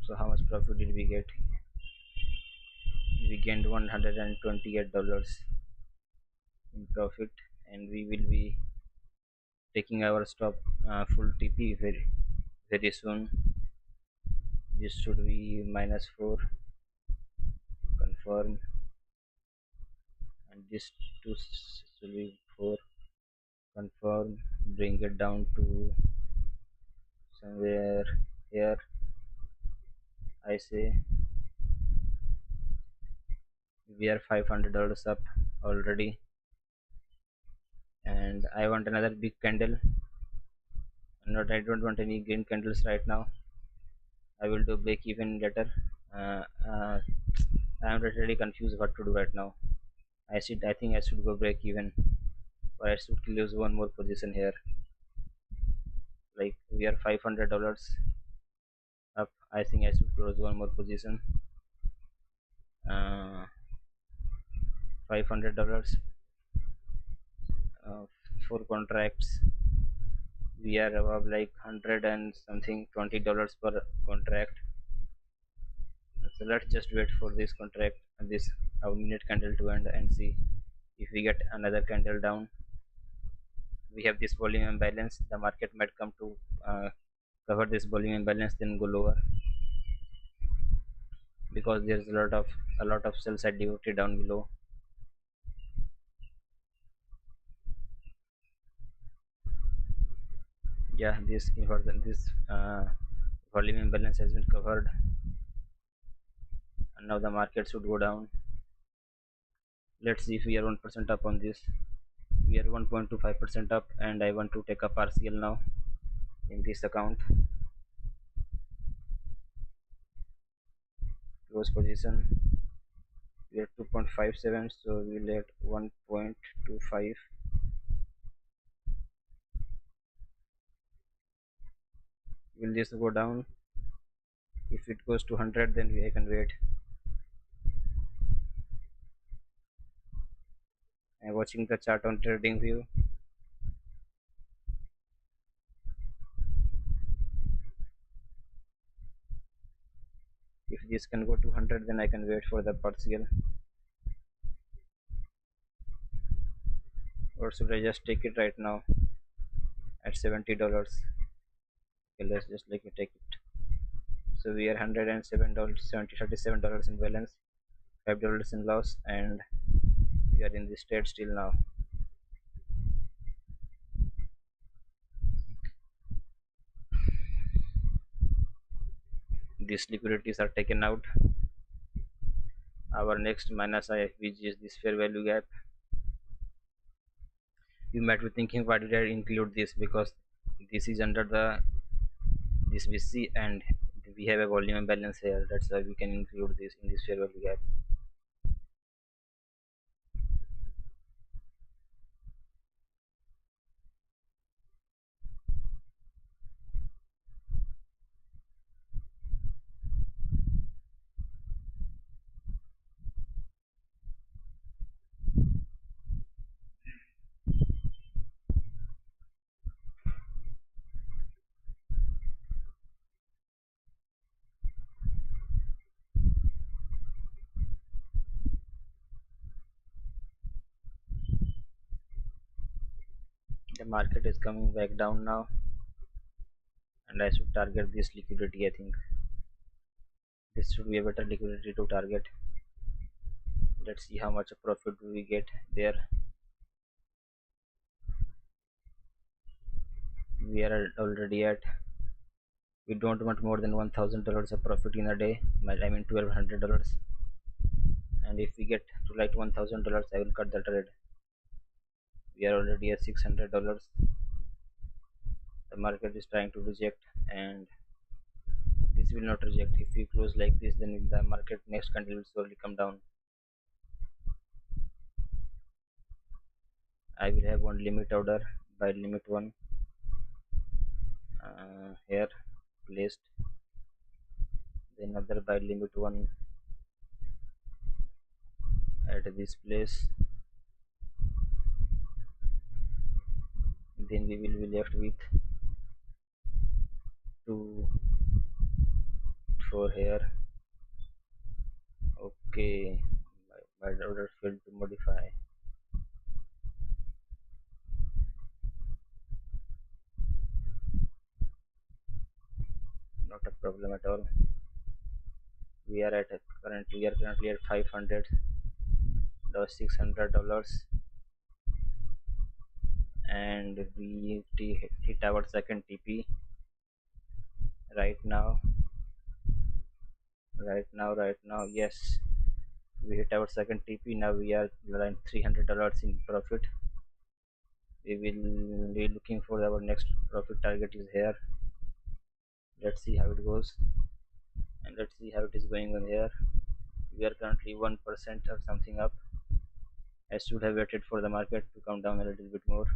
So how much profit did we get? We gained $128 in profit, and we will be taking our stop full TP very soon. This should be -4, confirm, and this two should be 4, confirm, bring it down to somewhere here. I say we are $500 up already, and I want another big candle. Not, I don't want any green candles right now. I will do break even later. uh, uh, I am really confused what to do right now. I think I should go break even, or I should lose one more position here. Like we are $500 up. I think I should close one more position. uh, $500, 4 contracts. We are above like 100 and something $20 per contract. So let's just wait for this contract and this our minute candle to end and see if we get another candle down. We have this volume imbalance. The market might come to cover this volume imbalance, then go lower, because there's a lot of sell side duty down below. Yeah, this inversion, this volume imbalance has been covered, and now the market should go down. Let's see if we are 1% up on this. We are 1.25% up, and I want to take a partial now in this account. Close position. We are 2.57, so we'll let 1.25. Will this go down? If it goes to 100, then I can wait. I'm watching the chart on trading view. If this can go to 100, then I can wait for the partial. Or should I just take it right now at $70? Okay, let's just like take it. So we are $107, 37 dollars in balance, $5 in loss, and we are in this trade still now. These liquidities are taken out. Our next minus IFBG is this fair value gap. You might be thinking, why did I include this? Because this is under the this VC and we have a volume imbalance here. That's why we can include this in this fair value gap. The market is coming back down now, and I should target this liquidity. I think this should be a better liquidity to target. Let's see how much profit do we get there. We are already at, we don't want more than $1,000 of profit in a day. I mean $1,200. And if we get to like $1,000, I will cut the trade. We are already at $600. The market is trying to reject, and this will not reject. If we close like this, then the market next candle will slowly come down. I will have one limit order by limit 1 here placed, then another by limit 1 at this place, then we will be left with 2 4 here. Okay, my order failed to modify. Not a problem at all. We are currently at 500, $600, and we hit our second TP right now. Right now, yes, we hit our second TP. Now we are around $300 in profit. We will be looking for our next profit target is here. Let's see how it goes, and let's see how it is going on here. We are currently 1% or something up. I should have waited for the market to come down a little bit more.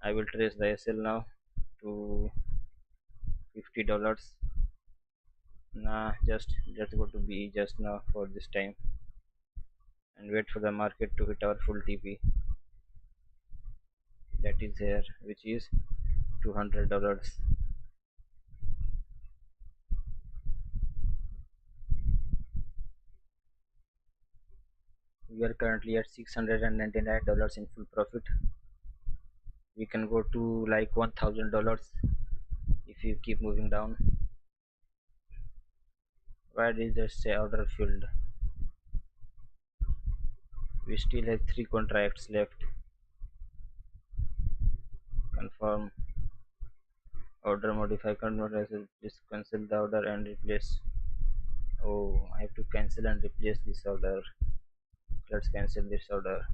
I will trace the SL now to $50. Nah, just let's go to BE just now for this time and wait for the market to hit our full TP. That is here, which is $200. We are currently at $699 in full profit. We can go to like $1,000 if you keep moving down. Why did it say order filled? We still have 3 contracts left. Confirm. Order modify, convert as just cancel the order and replace. Oh, I have to cancel and replace this order. Let's cancel this order.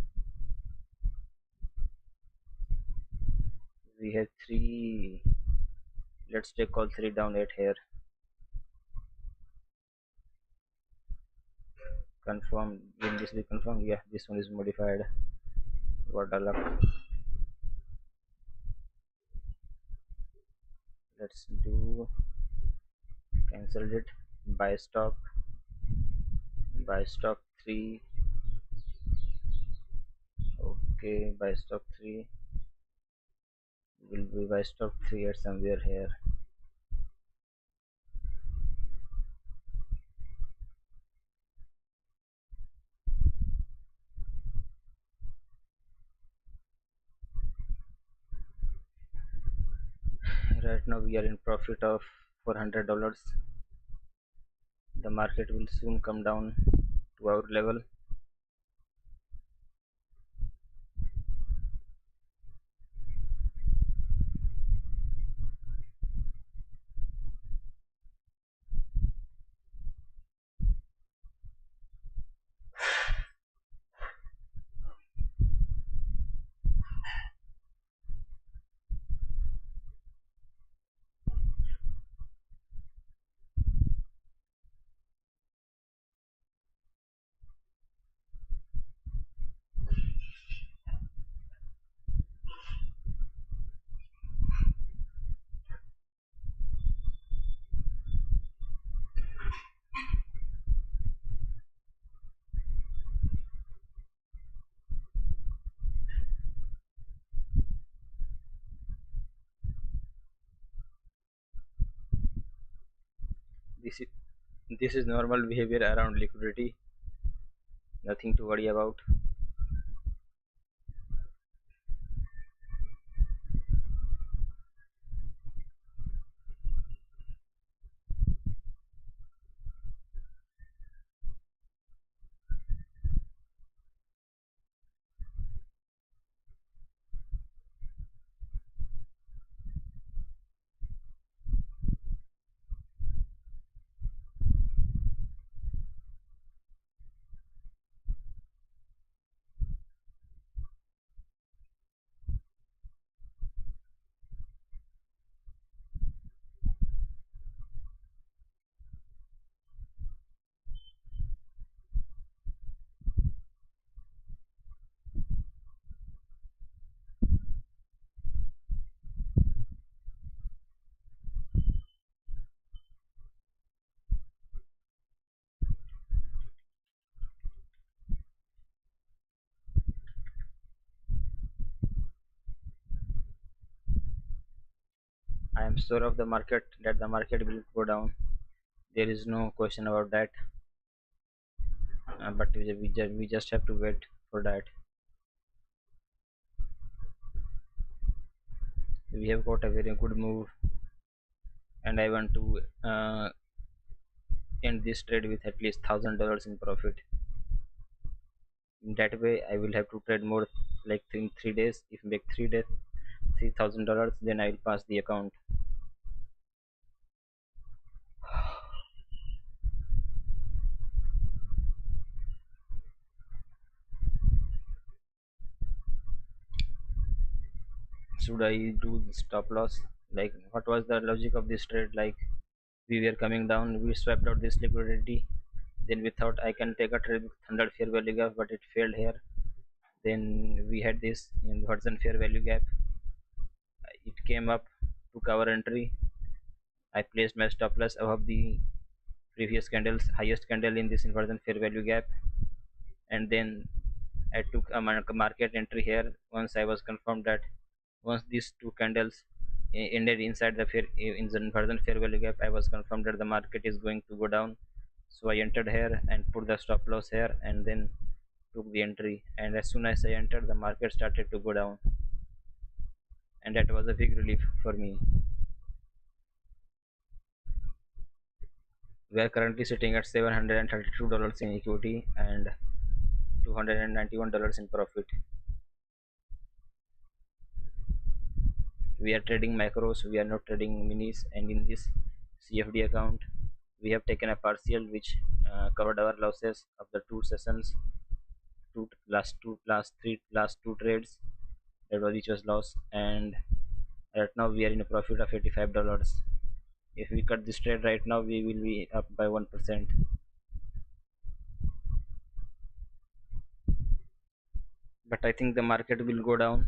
We have 3. Let's take all 3 down at here. confirm. Will this be confirmed? Yeah, this one is modified. What a luck. Let's do cancel it. Buy stock. Buy stock 3. Okay, buy stock 3. Will be buy stock 3 at somewhere here. Right now we are in profit of $400. The market will soon come down to our level. This is this is normal behavior around liquidity. Nothing to worry about. I am sure of the market that the market will go down. There is no question about that. But we just have to wait for that. We have got a very good move, and I want to end this trade with at least $1,000 in profit. In that way, I will have to trade more, like in 3 days. If make 3 days, $3,000, then I will pass the account. Should I do the stop loss? Like, what was the logic of this trade? Like, we were coming down, we swept out this liquidity, then we thought I can take a trade with 100 fair value gap, but it failed here. Then we had this inversion fair value gap. It came up, took our entry. I placed my stop loss above the previous candle's highest candle in this inversion fair value gap, and then I took a market entry here once I was confirmed that once these two candles ended inside the in the inversion fair value gap, I was confirmed that the market is going to go down. So I entered here and put the stop loss here, and then took the entry. And as soon as I entered, the market started to go down, and that was a big relief for me. We are currently sitting at $732 in equity and $291 in profit. We are trading macros, we are not trading minis. And in this CFD account, we have taken a partial which covered our losses of the two sessions, last two trades. That was which was loss. And right now we are in a profit of $85. If we cut this trade right now, we will be up by 1%. but I think the market will go down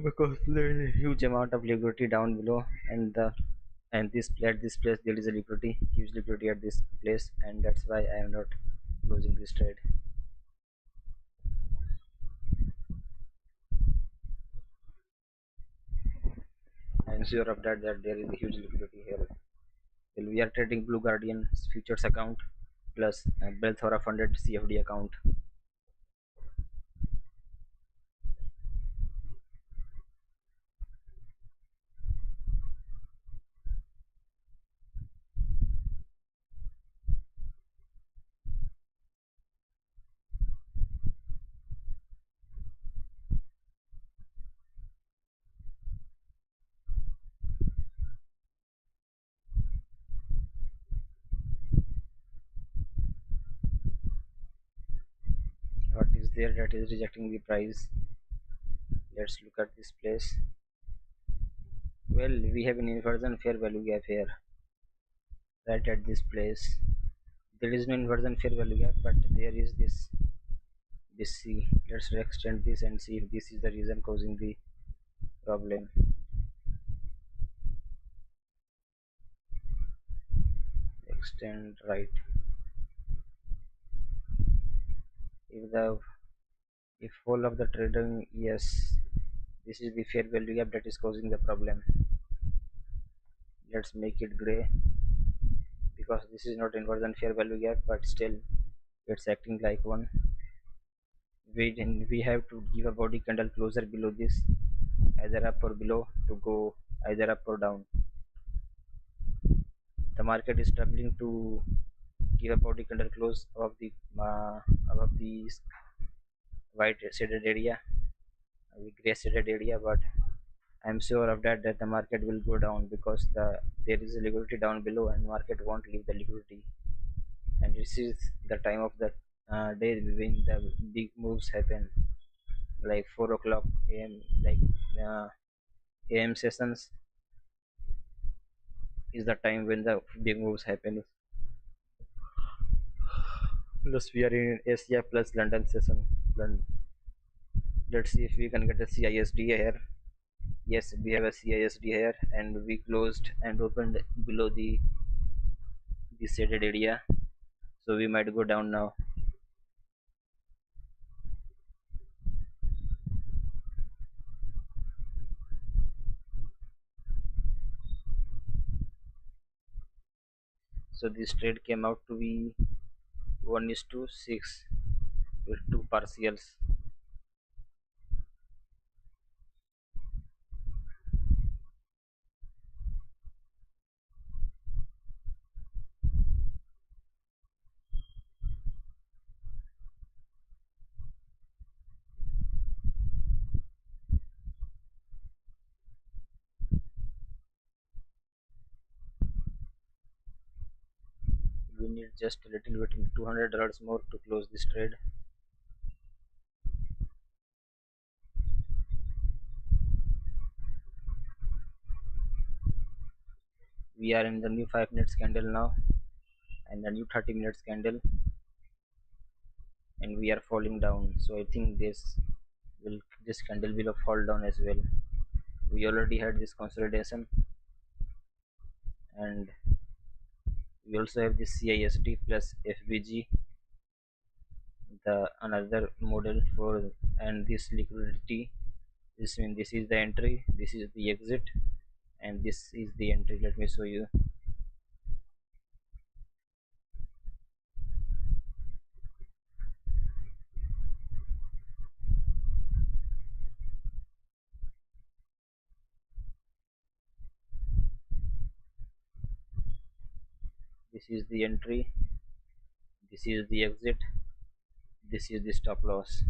because there is a huge amount of liquidity down below, and the and this at this place there is a liquidity, huge liquidity at this place, and that's why I am not closing this trade. I am sure of that there is a huge liquidity here. Well, we are trading Blue Guardian futures account plus Belthora funded CFD account. What is there that is rejecting the price? Let's look at this place. Well, we have an inversion fair value gap here, right at this place. There is no inversion fair value gap, but there is this C. Let's extend this and see if this is the reason causing the problem. Extend right. If the if all of the trading, yes, this is the fair value gap that is causing the problem. Let's make it gray because this is not inversion fair value gap, but still it's acting like one. We have to give a body candle closer below this, either up or below, to go either up or down. The market is struggling to give a body candle close above the white shaded area, the gray shaded area, but I'm sure of that the market will go down because there is a liquidity down below and market won't leave the liquidity, and this is the time of the day when the big moves happen, like 4 o'clock am, like uh, am sessions is the time when the big moves happen. Plus we are in Asia plus London session. Let's see if we can get a CISD here. Yes, we have a CISD here, and we closed and opened below the shaded area, so we might go down now. So this trade came out to be 1 is to 6 with two partials. We need just a little bit, $200 more to close this trade. We are in the new 5 minutes candle now and the new 30 minutes candle, and we are falling down, so I think this candle will fall down as well. We already had this consolidation, and we also have this CISD plus FBG, the another model for, and this liquidity. This means this is the entry, this is the exit, and this is the entry. Let me show you. This is the entry, this is the exit, this is the stop loss.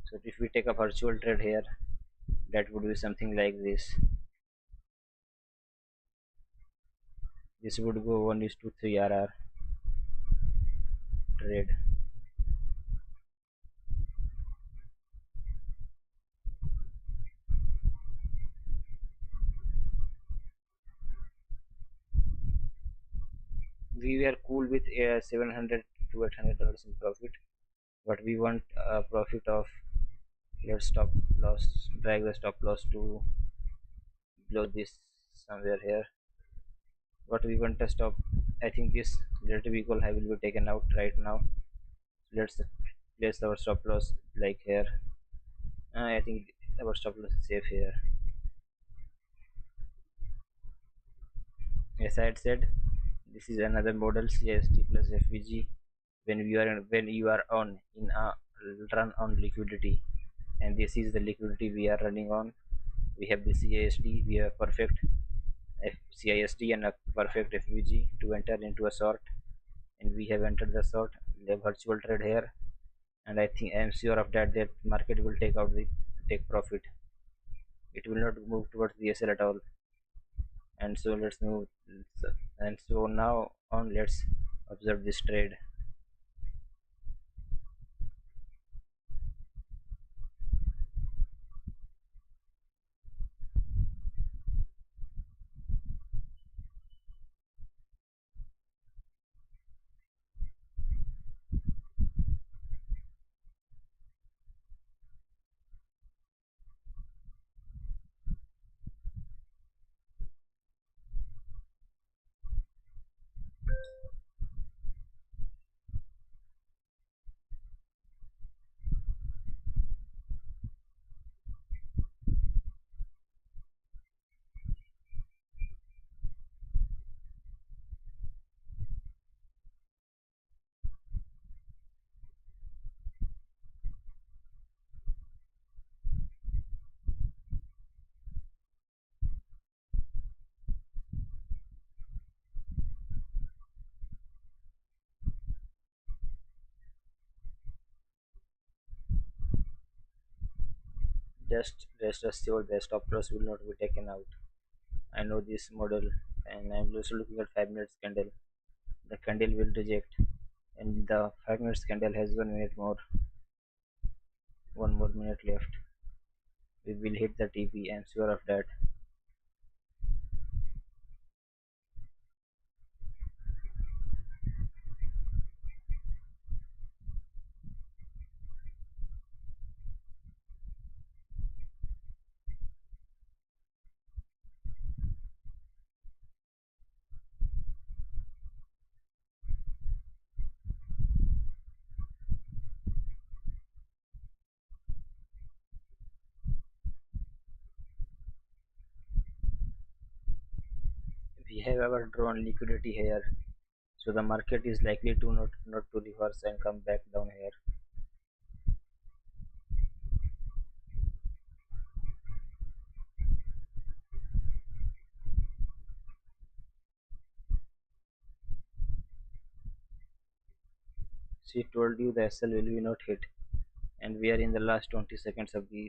So if we take a virtual trade here, that would be something like this. This would go 1 is to 3 RR trade. We were cool with 700 to $800 in profit. but we want a profit of, let's stop loss, drag the stop loss to below this somewhere here. What we want to stop, I think this relative equal high will be taken out right now. Let's place our stop loss like here. I think our stop loss is safe here. As I had said, this is another model CST plus FVG when you are on in a run on liquidity, and this is the liquidity we are running on. We have the CISD, we have perfect CISD and a perfect FVG to enter into a short, and we have entered the short, the virtual trade here, and I am sure of that market will take profit. It will not move towards the SL at all. And so let's move, and so now on, let's observe this trade. Just rest assured the stop loss will not be taken out. I know this model, and I'm also looking at 5 minutes candle. The candle will reject, and the 5 minutes candle has 1 minute more, 1 more minute left. We will hit the TP, I'm sure of that. We have our drawn liquidity here, so the market is likely to not to reverse and come back down here. She told you the SL will be not hit, and we are in the last 20 seconds of the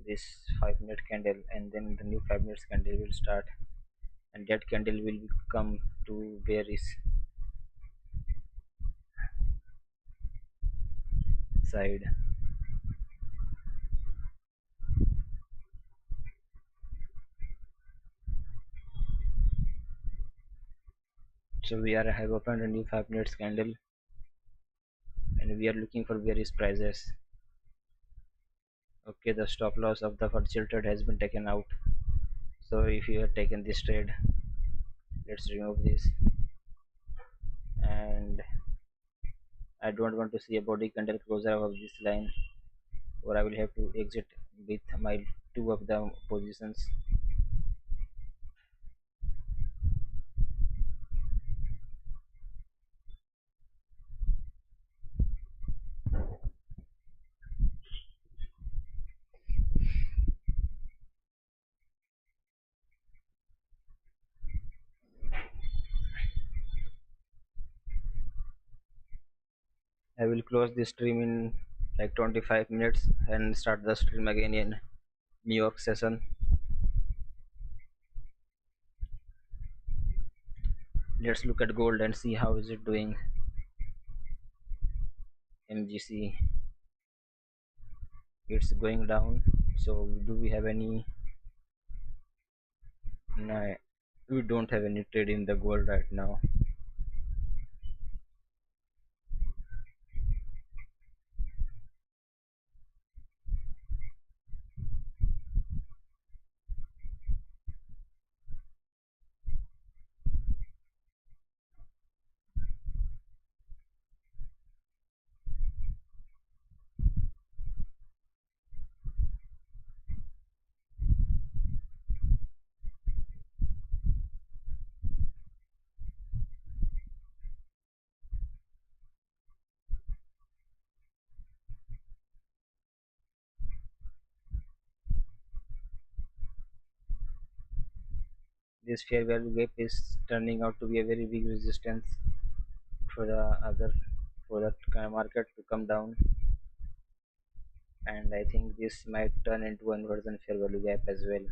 this 5 minute candle, and then the new 5 minutes candle will start, and that candle will come to bearish side. So we are have opened a new 5 minutes candle, and we are looking for bearish prices. Okay, the stop loss of the virtual trade has been taken out. So if you have taken this trade, let's remove this. And I don't want to see a body candle closer of this line, or I will have to exit with my two of the positions. I will close this stream in like 25 minutes and start the stream again in New York session. Let's look at gold and see how is it doing. MGC, it's going down. So do we have any? No, we don't have any trade in the gold right now. this fair value gap is turning out to be a very big resistance for the other for the market to come down, and I think this might turn into an inversion fair value gap as well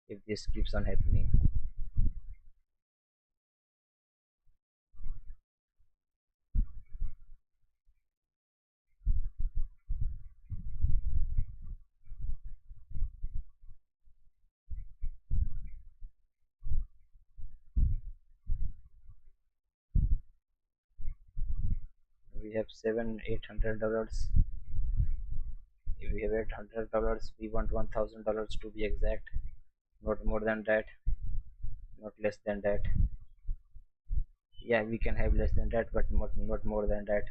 if this keeps on happening. We have $700-800. If we have $800, we want $1,000 to be exact, not more than that, not less than that. Yeah, we can have less than that, but not more than that.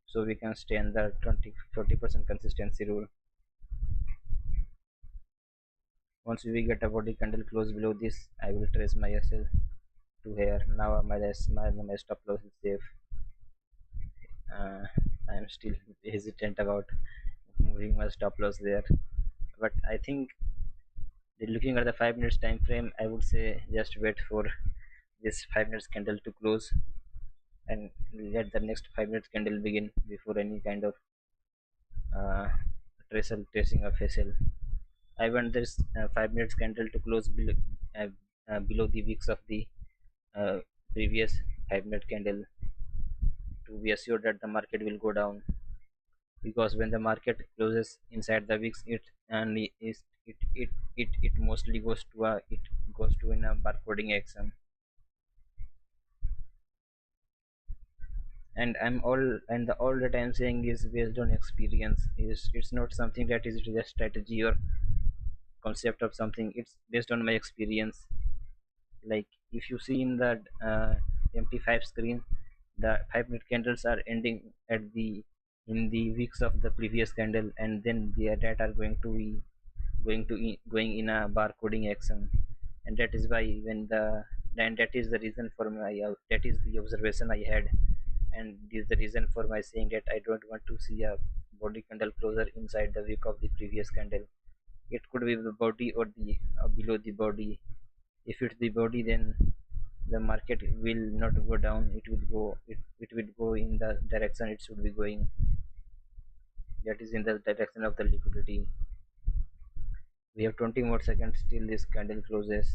So we can stay in the 20-40% consistency rule. Once we get a body candle close below this, I will trace my SL to here. Now my stop loss is safe. I am still hesitant about moving my stop loss there, but I think looking at the 5 minutes time frame, I would say just wait for this 5 minutes candle to close and let the next 5 minutes candle begin before any kind of uh, tracing of SL. I want this 5 minutes candle to close uh, below the wicks of the uh, previous 5 minute candle to be assured that the market will go down, because when the market closes inside the wicks, it mostly goes to in a barcoding action. And all that I'm saying is based on experience. Is It's not something that is just strategy or concept of something. It's based on my experience. Like if you see in the MT5 screen, the 5 minute candles are ending at the in the weeks of the previous candle, and then that are going in a barcoding action. And that is why when the and that is the reason for my that is the observation I had, and this is the reason for my saying that I don't want to see a body candle closer inside the wick of the previous candle. It could be the body or the below the body. If it's the body, then the market will not go down. It will go in the direction it should be going. That is in the direction of the liquidity. We have 20 more seconds till this candle closes.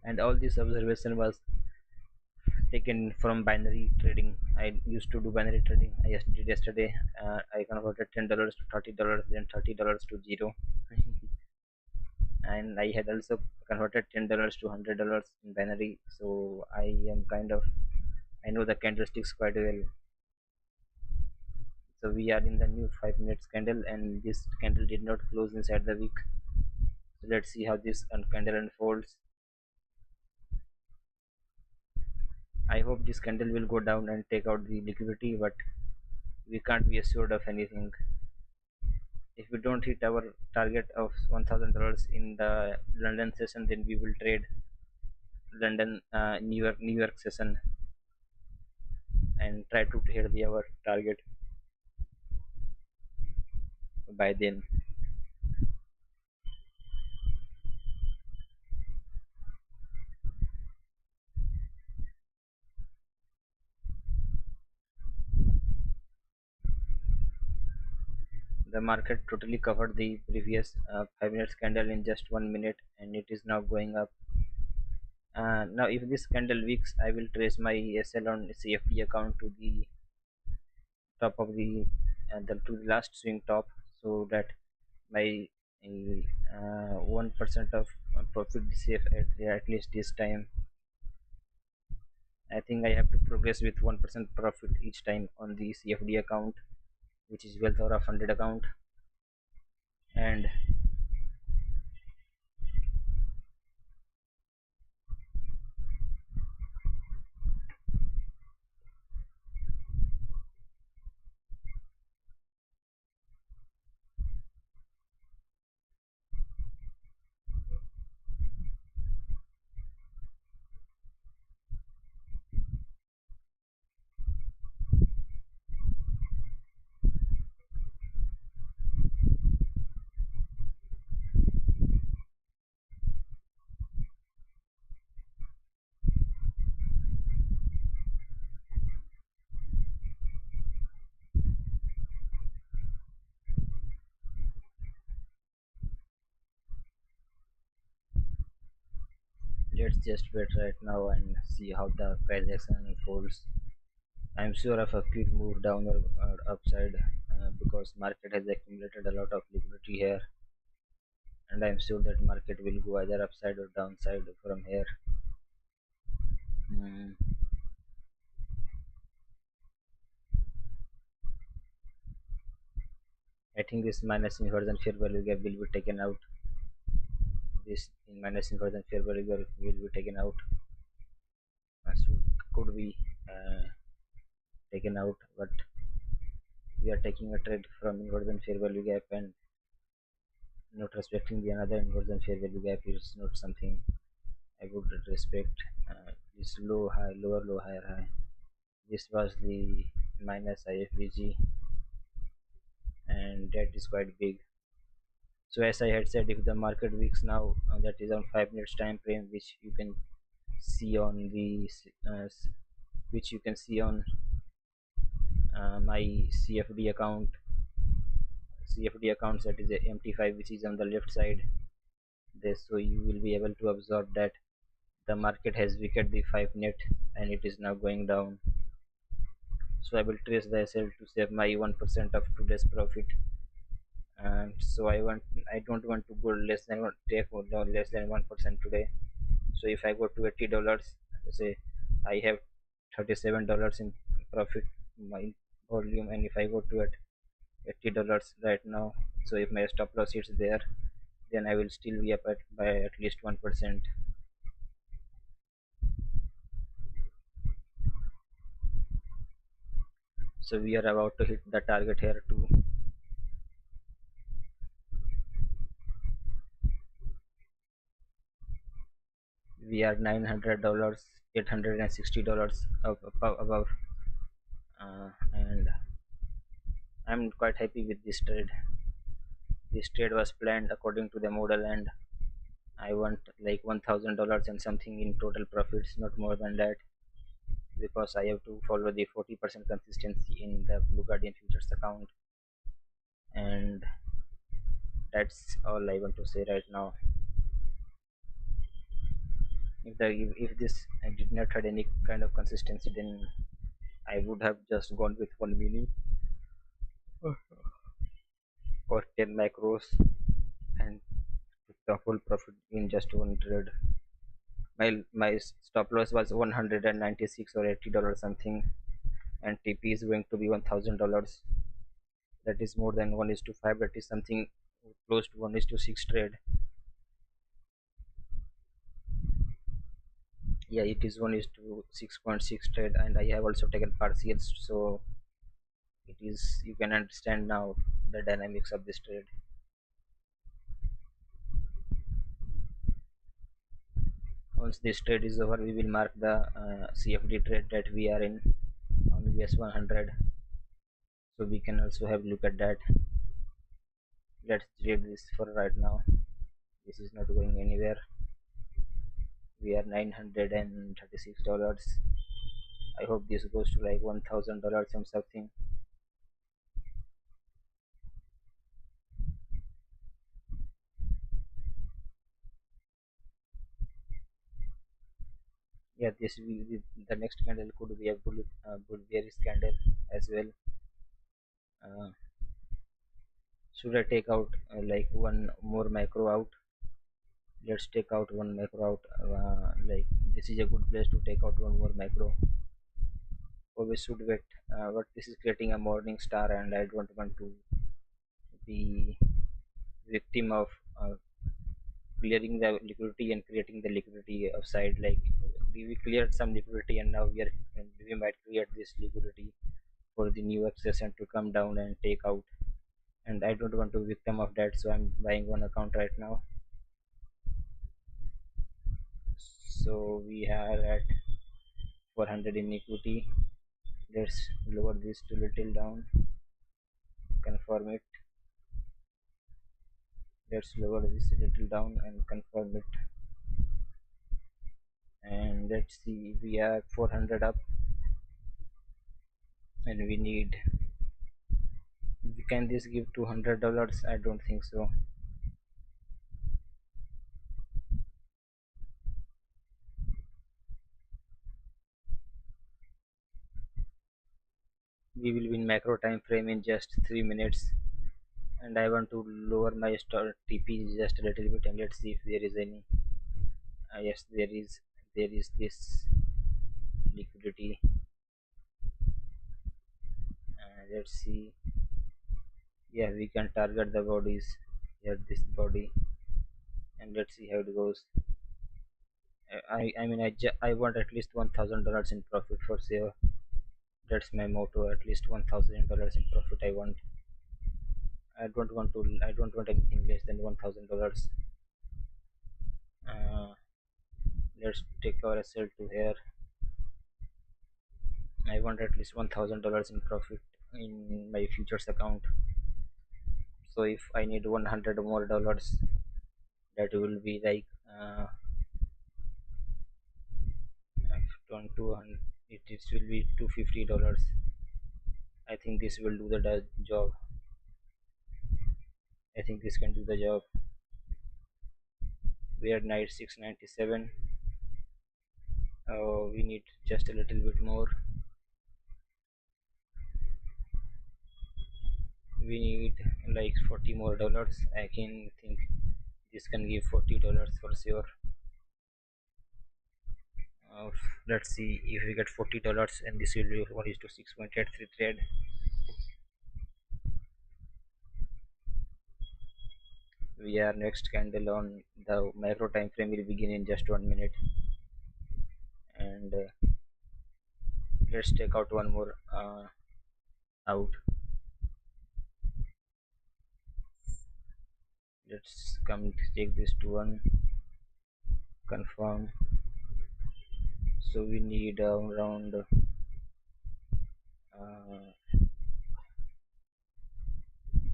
And all this observation was taken from binary trading. I used to do binary trading. I just did yesterday. I converted $10 to $30, then $30 to zero. And I had also converted $10 to $100 in binary. So I know the candlesticks quite well. So we are in the new 5 minutes candle, and this candle did not close inside the wick. So let's see how this candle unfolds. I hope this candle will go down and take out the liquidity, but we can't be assured of anything. If we don't hit our target of $1,000 in the London session, then we will trade London New York session and try to hit our target by then. The market totally covered the previous 5 minutes candle in just 1 minute, and it is now going up. Now if this candle weaks, I will trace my SL on CFD account to the top of to the last swing top, so that my 1% of profit is safe at least this time. I think I have to progress with 1% profit each time on the CFD account, which is wealth or a funded account. And Let's just wait right now and see how the price action unfolds. I'm sure of a quick move down or upside because market has accumulated a lot of liquidity here, and I'm sure that market will go either upside or downside from here. Mm, I think this minus inversion fair value gap will be taken out. This in minus inversion fair value gap will be taken out. So could be uh, taken out, but we are taking a trade from inversion fair value gap and not respecting the another inversion fair value gap is not something I would respect. This low high lower low higher high. This was the minus IFBG, and that is quite big. So as I had said, if the market weeks now, that is on 5 minutes time frame, which you can see on the which you can see on my CFD accounts, that is a MT5, which is on the left side. This, so you will be able to observe that the market has weakened the 5 minute and it is now going down. So I will trace the SL to save my 1% of today's profit. And so I don't want to go less than take less than 1% today. So if I go to $80, say I have $37 in profit my volume, and if I go to at $80 right now, so if my stop loss is there, then I will still be up by at least 1%. So we are about to hit the target here too. We are $900, $860 above, and I'm quite happy with this trade. This trade was planned according to the model, and I want like $1,000 and something in total profits, not more than that, because I have to follow the 40% consistency in the Blue Guardian futures account, and that's all I want to say right now. If this I did not had any kind of consistency, then I would have just gone with one mini or 10 macros and took the full profit in just one trade. My stop loss was 196 or $80 something, and TP is going to be $1,000. That is more than 1 is to 5. That is something close to 1 is to 6 trade. Yeah, it is 1 is to 6.6 trade, and I have also taken partials, so it is, you can understand now the dynamics of this trade. Once this trade is over, we will mark the CFD trade that we are in on US 100, so we can also have a look at that. Let's read this for right now. This is not going anywhere. We are $936. I hope this goes to like $1,000 and something. Yeah, the next candle could be a bull bearish candle as well. uh, should I take out like one more macro out? Let's take out one macro out. Like, this is a good place to take out one more macro, or we should wait, but this is creating a morning star and I don't want to be victim of clearing the liquidity and creating the liquidity outside. Like, we cleared some liquidity and now we might create this liquidity for the new access and to come down and take out, and I don't want to be victim of that, so I'm buying one account right now. So we are at 400 in equity. Let's lower this to little down, confirm it. Let's lower this a little down and confirm it, and let's see, we are 400 up, and we need, can this give $200? I don't think so. We will be in macro time frame in just 3 minutes, and I want to lower my TP just a little bit, and let's see if there is any. Yes, there is. There is this liquidity. Let's see. Yeah, we can target the bodies. Here, this body, and let's see how it goes. I want at least $1,000 in profit for sure. That's my motto. At least $1,000 in profit. I want. I don't want to. I don't want anything less than $1,000. Uh, let's take our SL to here. I want at least $1,000 in profit in my futures account. So if I need 100 more dollars, that will be like 200. It will be $250. I think this will do the job. I think this can do the job. We are night 697. We need just a little bit more. We need like 40 more dollars. I can think this can give $40 for sure. uh, let's see if we get $40, and this will be 1 is to 6.83 trade. We are next candle on the macro time frame will begin in just 1 minute, and let's take out one more out. Let's come take this to one, confirm. So we need around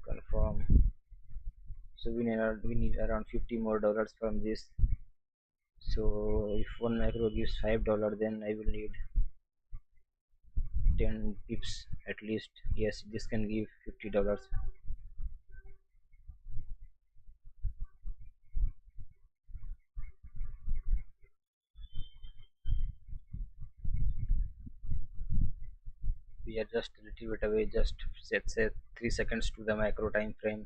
confirm. So we need around $50 more from this. So if one macro gives $5, then I will need 10 pips at least. Yes, this can give $50. We are just a little bit away, just say 3 seconds to the macro time frame.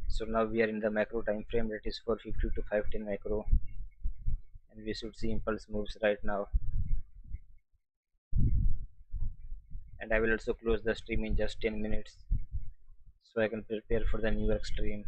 So now we are in the macro time frame, that is 450 to 510 macro, and we should see impulse moves right now. And I will also close the stream in just 10 minutes so I can prepare for the New York stream.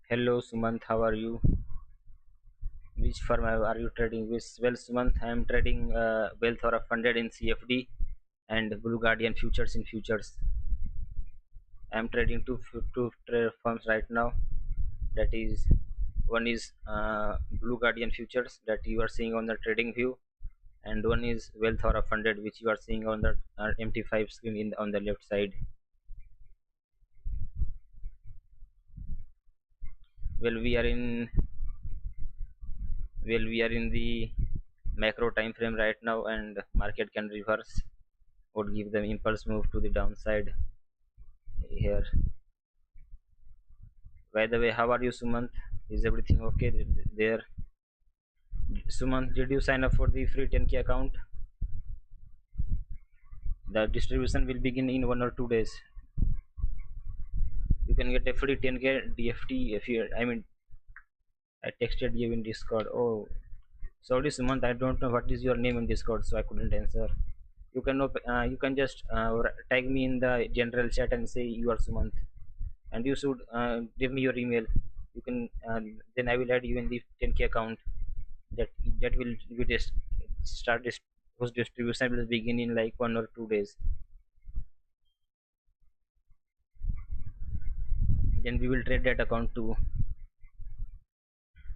Hello Sumant, how are you? Which firm are you trading with? Well, Sumant, I am trading Wealth or funded in CFD and Blue Guardian futures in futures. I am trading two firms right now. That is, one is Blue Guardian futures that you are seeing on the trading view, and one is Wealth or funded, which you are seeing on the MT5 screen on the left side. Well, we are in the macro time frame right now, and market can reverse or give them impulse move to the downside here. By the way, how are you, Sumant? Is everything okay there? Sumant, did you sign up for the free 10K account? The distribution will begin in 1 or 2 days. You can get a free 10K DFT if you. I mean, I texted you in Discord. Oh, sorry, Sumant. I don't know what is your name in Discord, so I couldn't answer. You can just tag me in the general chat and say you are Sumant, and you should give me your email. You can then I will add you in the 10K account. That that will be start this whose distribution will begin in like 1 or 2 days. Then we will trade that account to.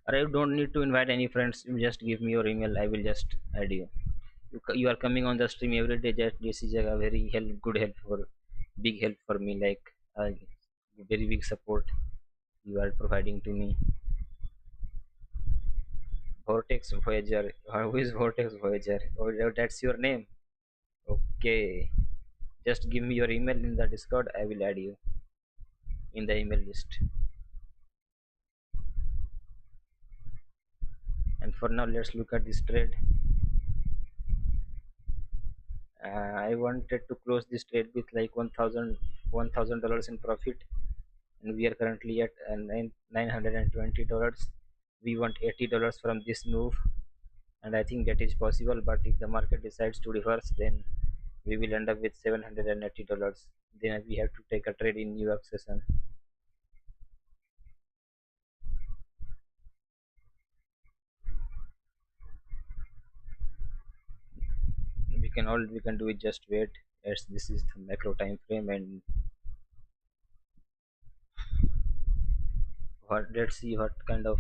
Or you don't need to invite any friends. You just give me your email. I will just add you. You are coming on the stream every day. Just this is a very good help for, big help for me. Like uh, very big support you are providing to me. Vortex Voyager. Who is Vortex Voyager? Oh, that's your name. Okay. Just give me your email in the Discord. I will add you in the email list. And for now, let's look at this trade. I wanted to close this trade with like $1,000 in profit, and we are currently at $920. We want $80 from this move, and I think that is possible. But if the market decides to reverse, then we will end up with $780. Then we have to take a trade in New York session. We can do is just wait, as this is the macro time frame. And let's see what kind of,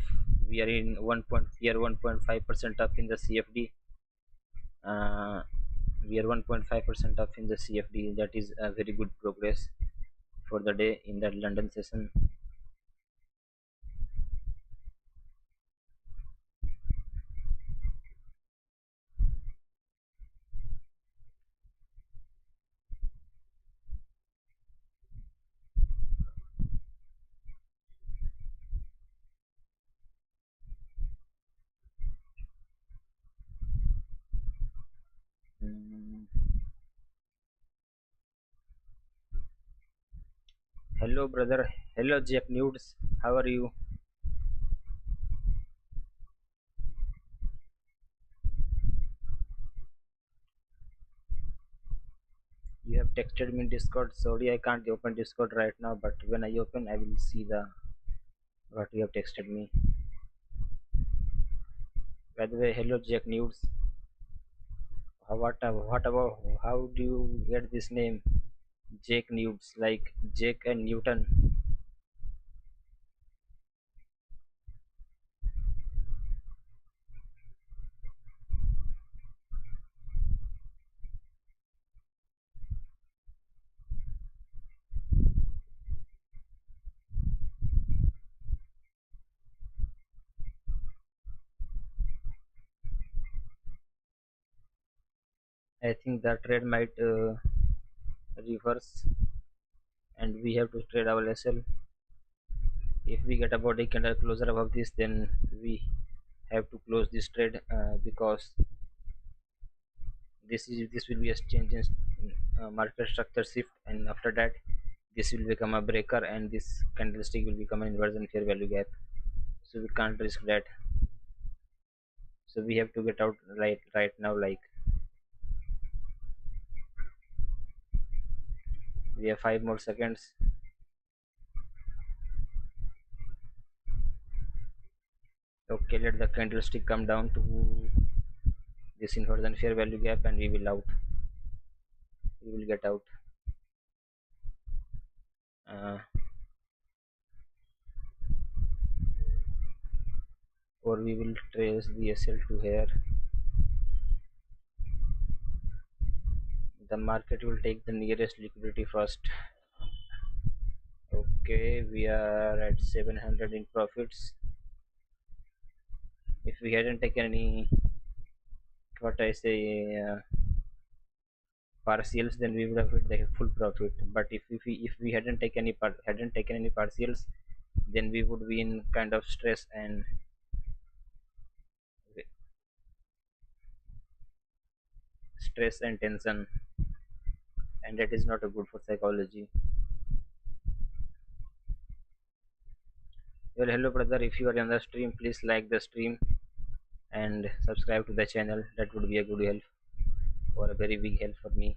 we are in 1.5% up in the CFD. uh, we are 1.5% up in the CFD. That is a very good progress for the day in that London session. Mm. Hello brother, hello Jack Nudes, how are you? You have texted me in Discord. Sorry, I can't open Discord right now, but when I open, I will see the what you have texted me. By the way, hello Jack Nudes. What about, how do you get this name, Jake Nudes, like Jake and Newton? I think the trade might reverse, and we have to trade our SL. If we get a body candle closer above this, then we have to close this trade, because this will be a change in market structure shift, and after that this will become a breaker, and this candlestick will become an inversion fair value gap. So we can't risk that. So we have to get out right now. Like, we have 5 more seconds. Okay, let the candlestick come down to this inversion fair value gap, and we will get out. uh, or we will trace the SL to here. The market will take the nearest liquidity first. Okay, we are at 700 in profits. If we hadn't taken any, what I say, partials, then we would have hit the full profit. But if we hadn't taken any partials, then we would be in kind of stress and tension, and that is not a good for psychology. Well, hello brother, if you are on the stream, please like the stream and subscribe to the channel. That would be a good help, or a very big help for me.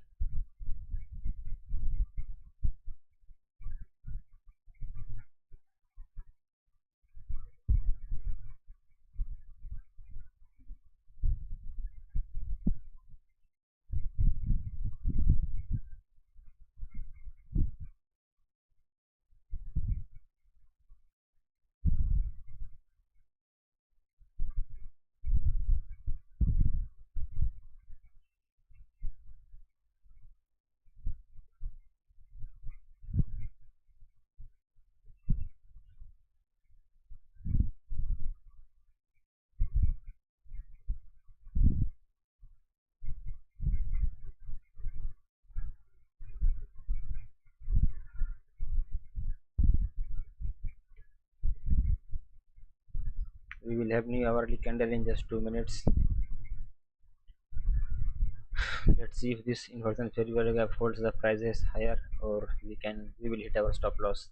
We will have new hourly candle in just 2 minutes. Let's see if this inversion fair value gap holds the prices higher, or we will hit our stop loss.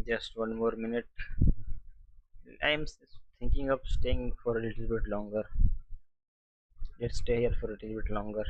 Just one more minute. I am thinking of staying for a little bit longer. Let's stay here for a little bit longer.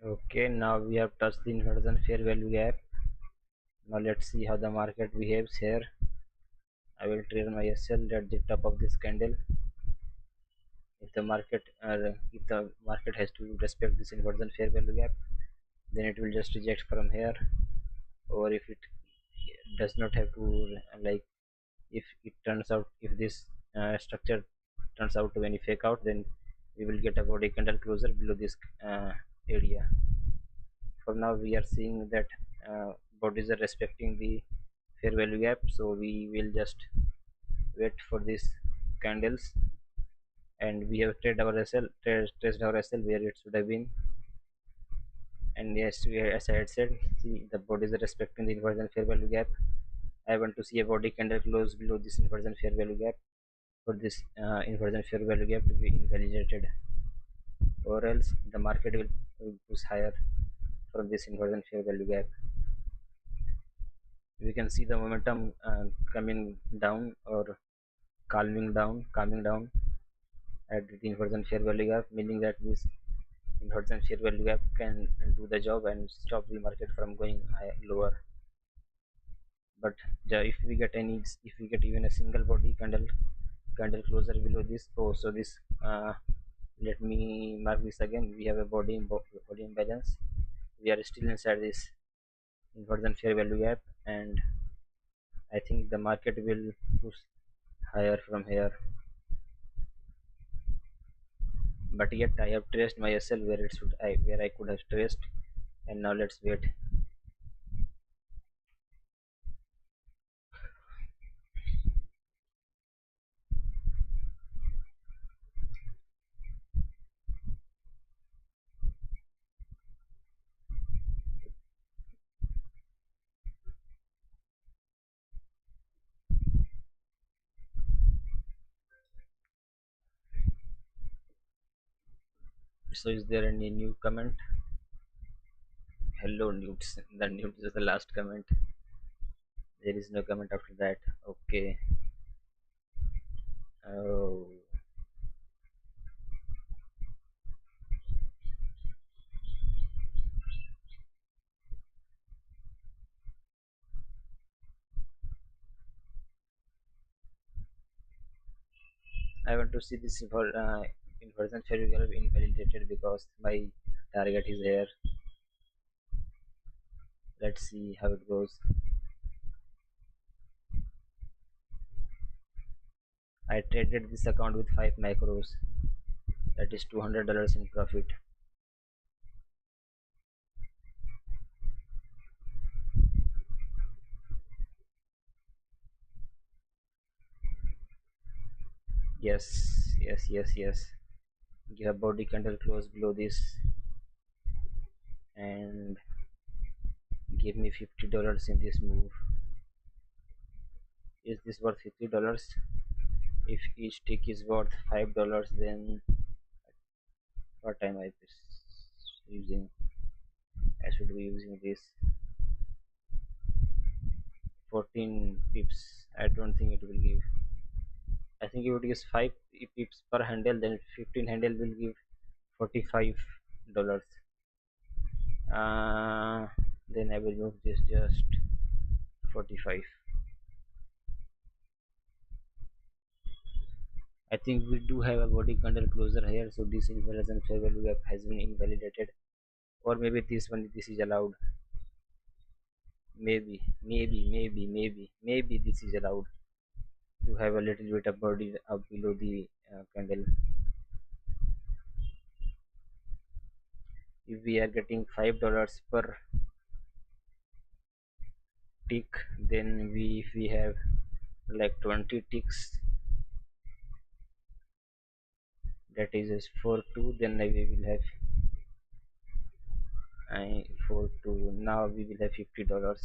Okay, now we have touched the inversion fair value gap. Now let's see how the market behaves here. I will trade my SL at the top of this candle. If the market has to respect this inversion fair value gap, then it will just reject from here. Or if it does not have to, like, if it turns out, if this structure turns out to any fake out, then we will get a body candle closer below this area. For now we are seeing that bodies are respecting the fair value gap, so we will just wait for these candles. And we have traded our SL, traced our SL where it should have been. And yes, as I had said, see, the bodies are respecting the inversion fair value gap. I want to see a body candle close below this inversion fair value gap for this inversion fair value gap to be invalidated, or else the market will push higher from this inversion fair value gap. We can see the momentum coming down, or calming down at the inversion fair value gap, meaning that this inversion fair value gap can do the job and stop the market from going lower. But if we get even a single body candle closer below this, so this let me mark this again. We have a body imbalance. We are still inside this inversion fair value gap, and I think the market will push higher from here. But yet I have traced my SL where I could have traced, and now let's wait. So is there any new comment? Hello newts. The newts is the last comment. There is no comment after that. Okay. Oh, I want to see this for inversion failure invalidated because my target is here. Let's see how it goes. I traded this account with 5 macros. That is $200 in profit. Yes, yes, yes, yes. Give a body candle close below this and give me $50 in this move. Is this worth $50? If each tick is worth $5, then what am I using? I should be using this 14 pips. I don't think it will give. I think it would give 5 pips per handle, then 15 handle will give $45. Uh, then I will move this just 45. I think we do have a body candle closer here, so this invalidation fair value gap has been invalidated, or maybe this is allowed. Maybe this is allowed to have a little bit of body up below the candle. If we are getting $5 per tick, then if we have like 20 ticks, that is 4 2, then we will have 4 2. Now we will have $50.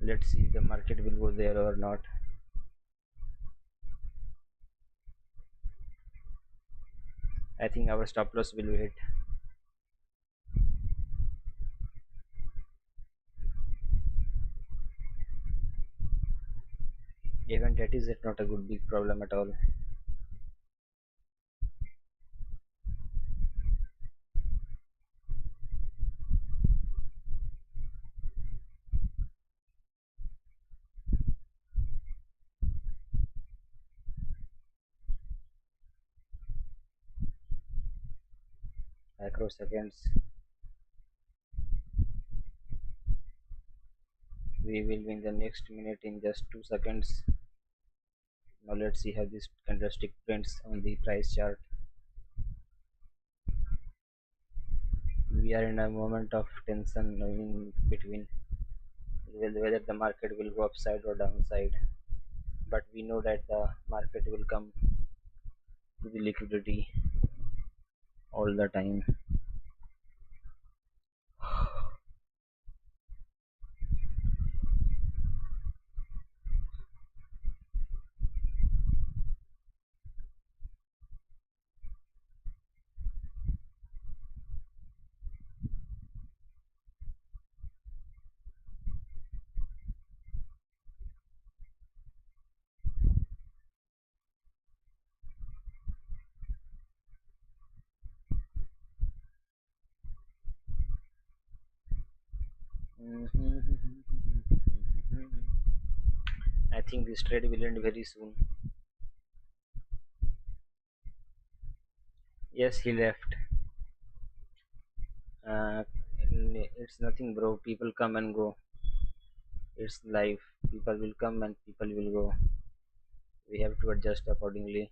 Let's see if the market will go there or not. I think our stop loss will hit. Even that is not a good big problem at all. Microseconds. We will win the next minute in just 2 seconds. Now let's see how this candlestick prints on the price chart. We are in a moment of tension in between whether the market will go upside or downside, but we know that the market will come to the liquidity all the time. I think this trade will end very soon. Yes, he left. uh, it's nothing, bro. People come and go. It's life. People will come and people will go. We have to adjust accordingly.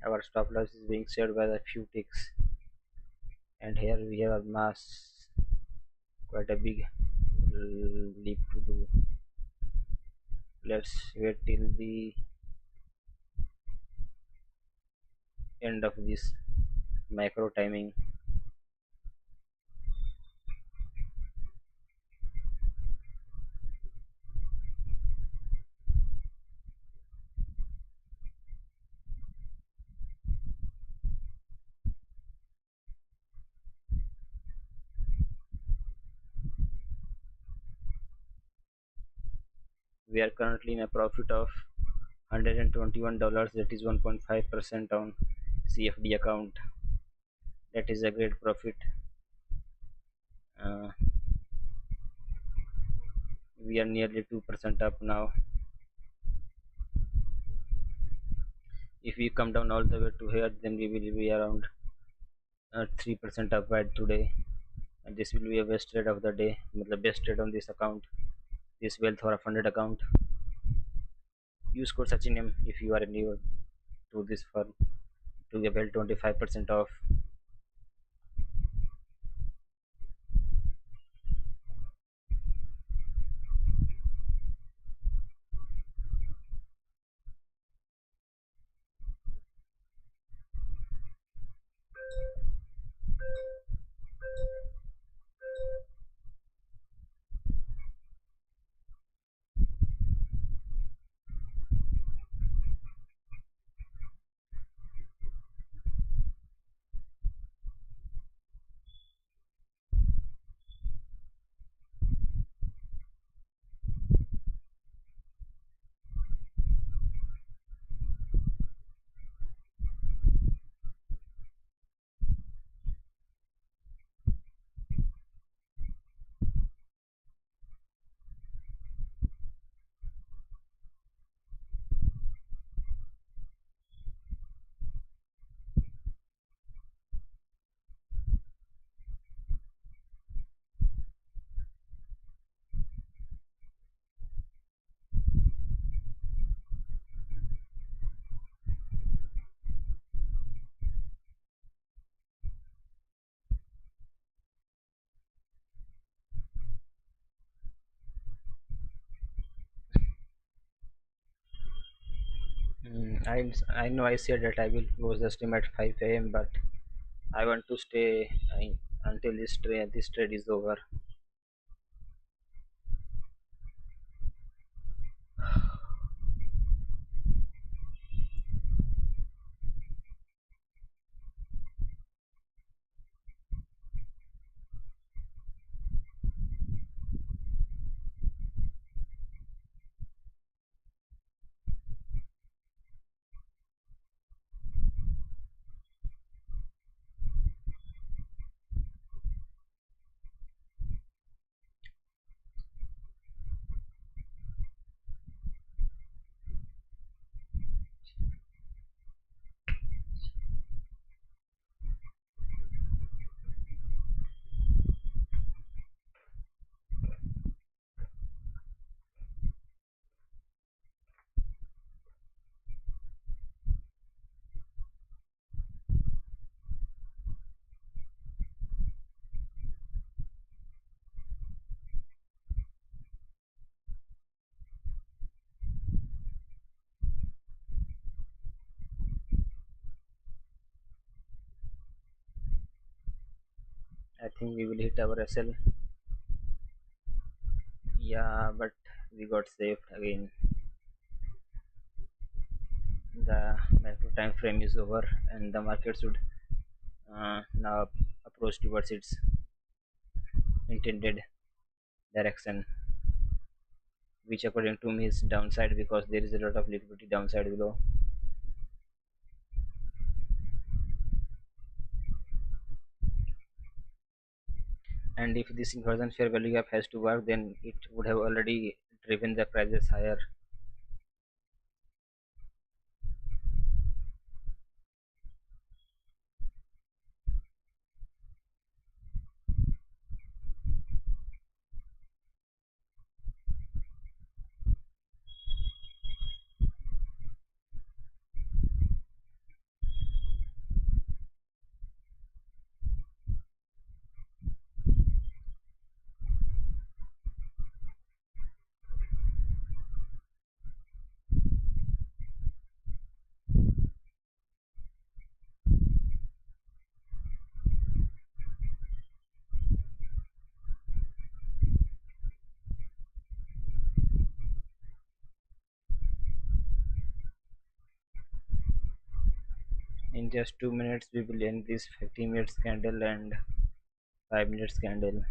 Our stop loss is being set by the few ticks, and here we have a mass, quite a big leap to do. Let's wait till the end of this macro timing. We are currently in a profit of $121. That is 1.5% on CFD account. That is a great profit. Uh, we are nearly 2% up now. If we come down all the way to here, then we will be around 3% up by today. And this will be a best trade of the day, the best trade on this account, this wealth or a funded account. Use code SachinM if you are new to this firm to get 25% off. I know I said that I will close the stream at 5 a.m., but I want to stay until this trade is over. I think we will hit our SL. Yeah, but we got saved again. The macro time frame is over, and the market should now approach towards its intended direction, which according to me is downside because there is a lot of liquidity downside below. And if this inversion fair value gap has to work, then it would have already driven the prices higher. In just 2 minutes we will end this 50 minutes candle and 5 minutes candle.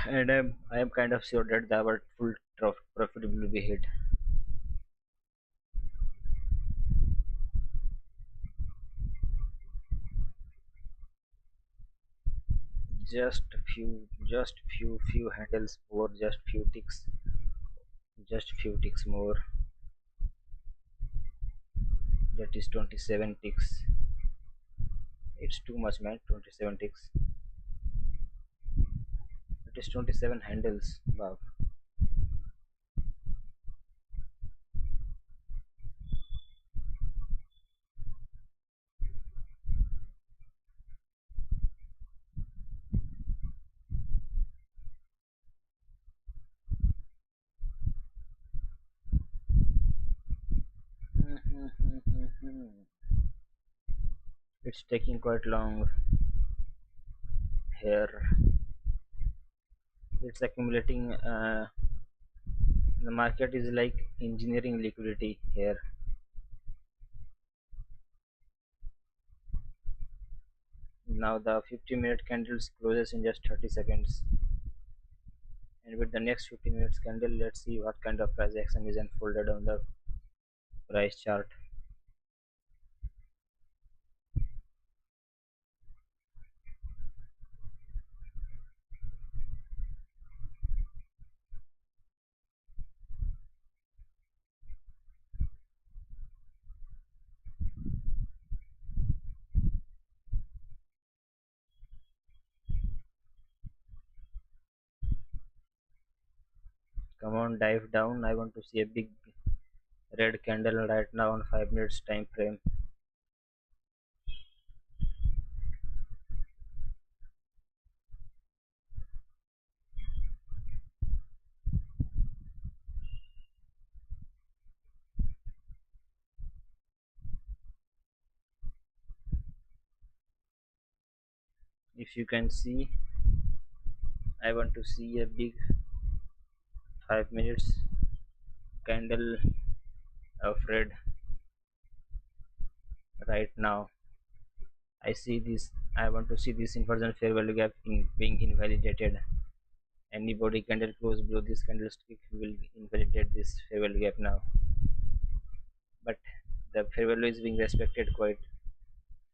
and I am kind of sure that our full profit will be hit. Just few handles more, just few ticks more. That is 27 ticks. It's too much, man. 27 ticks. It is 27 handles. Wow. It's taking quite long here. It's accumulating. The market is like engineering liquidity here. Now the 50-minute candles closes in just 30 seconds. And with the next 15 minutes candle, let's see what kind of price action is unfolded on the price chart. Come on, dive down. I want to see a big red candle right now on 5 minutes time frame. If you can see, I want to see a big 5 minutes candle of red right now. I want to see this inversion fair value gap being invalidated. Anybody candle close below this candlestick will invalidate this fair value gap now. But the fair value is being respected quite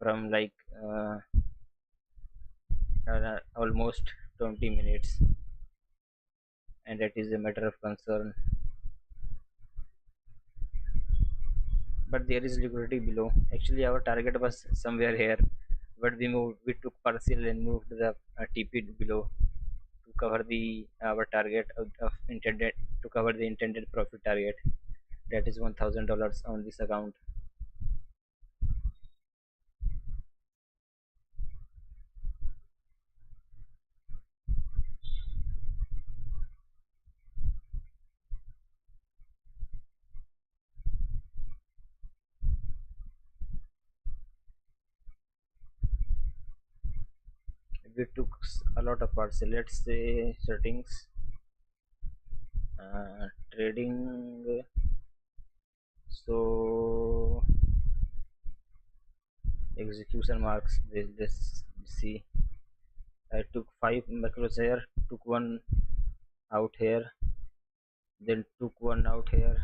from like almost 20 minutes, and that is a matter of concern. But there is liquidity below. Actually our target was somewhere here, but we took partial and moved the TP below to cover the our target of intended to cover the intended profit target, that is $1,000 on this account. We took a lot of parts. Let's say settings, trading. So execution marks. Let's see. I took five macros here. Took one out here. Then took one out here.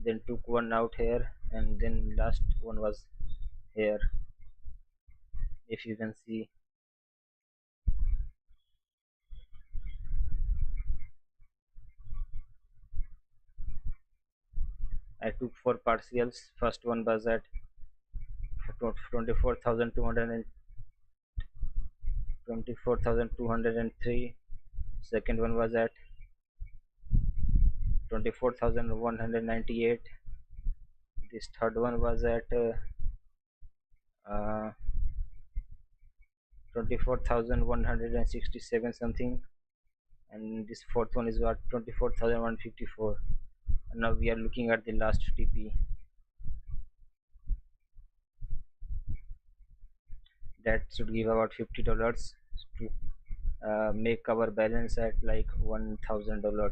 Then took one out here, and then last one was here. If you can see, I took four partials. First one was at 24,203. Second one was at 24,198. This third one was at 24,167 something, and this fourth one is at 24,154. Now we are looking at the last TP. That should give about $50 to make our balance at like $1,000.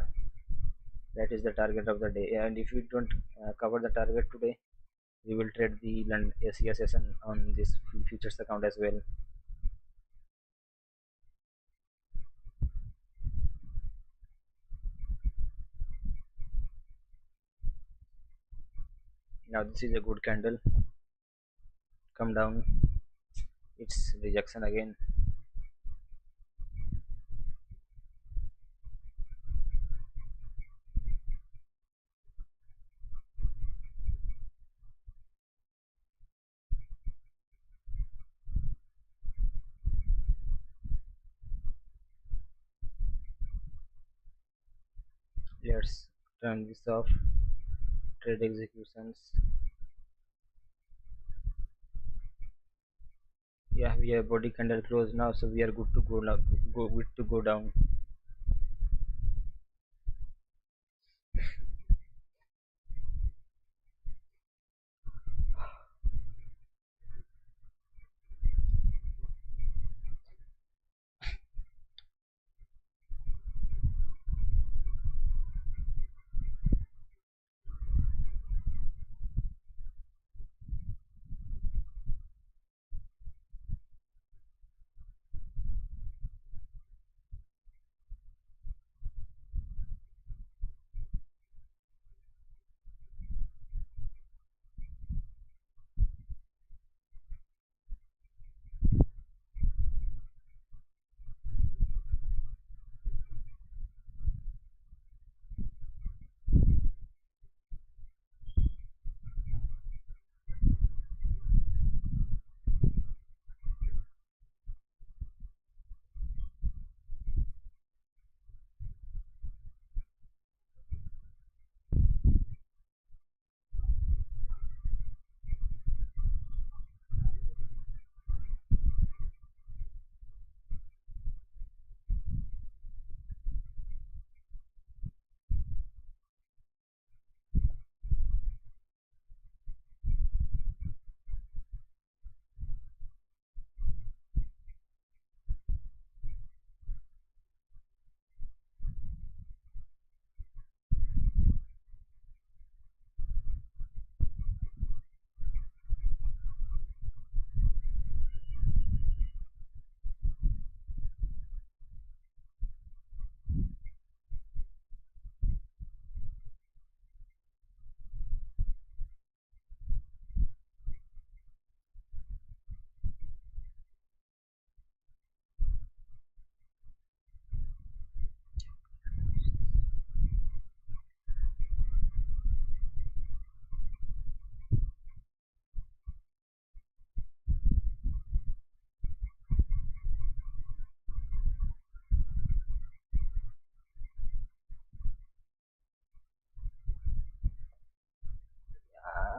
That is the target of the day, and if we don't cover the target today, we will trade the SEA session on this futures account as well. Now this is a good candle. Come down. It's rejection again. Let's turn this off. Trade executions. Yeah, we have body candle close now, so we are good to go now. Good to go down.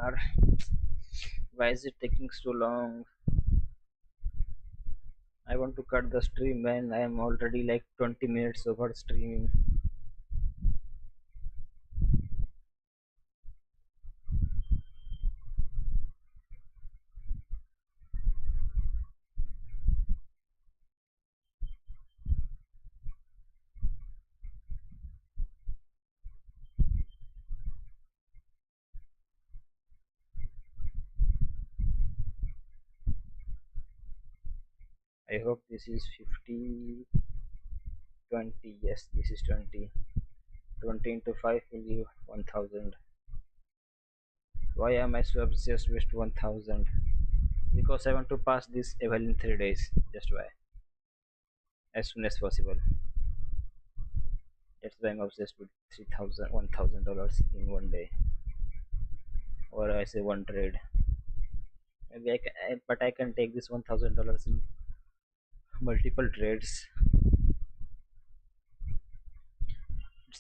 Yaar, why is it taking so long? I want to cut the stream, man. I am already like 20 minutes over streaming. I hope this is 50, 20. Yes, this is 20. 20 into 5 will give 1000. Why am I so obsessed with 1000? Because I want to pass this level in 3 days. Just why? As soon as possible. That's why I'm obsessed with 3000, $1000 in one day. Or I say one trade. Maybe but I can take this $1000 in multiple trades.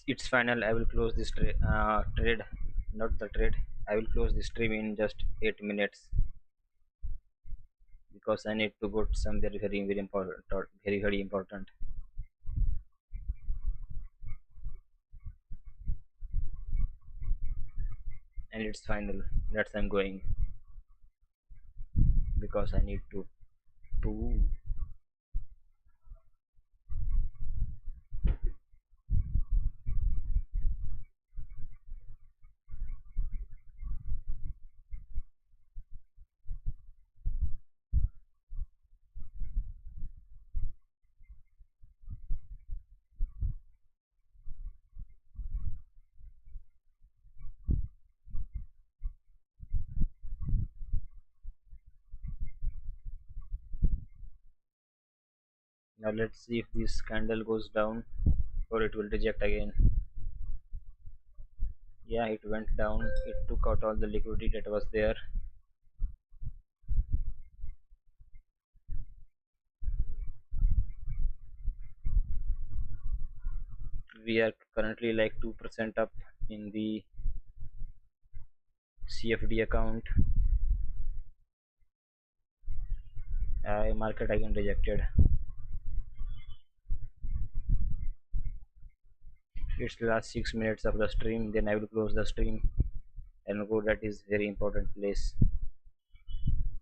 It's final. I will close this trade, not the trade. I will close this stream in just 8 minutes because I need to go to some very important, or very important, and it's final. That's I'm going because I need to. Now let's see if this candle goes down or it will reject again. Yeah, it went down. It took out all the liquidity that was there. We are currently like 2% up in the CFD account. Market again rejected. It's the last 6 minutes of the stream, then I will close the stream and go. That is very important place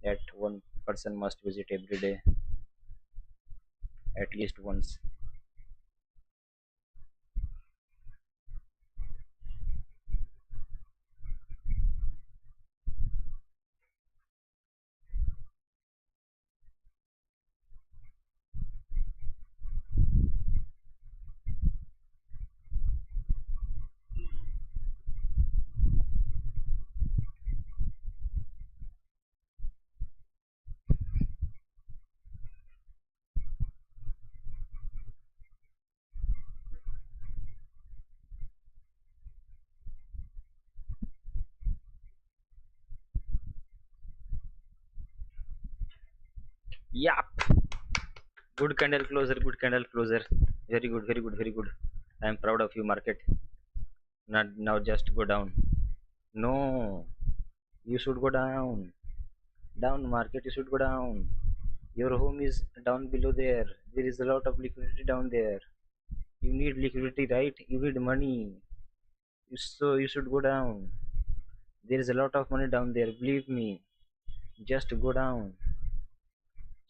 that one person must visit every day, at least once. Yup. Good candle closer, good candle closer. Very good, very good, very good. I am proud of you, market. Not now, just go down. No, you should go down. Down, market, you should go down. Your home is down below there. There is a lot of liquidity down there. You need liquidity, right? You need money. So you should go down. There is a lot of money down there. Believe me. Just go down.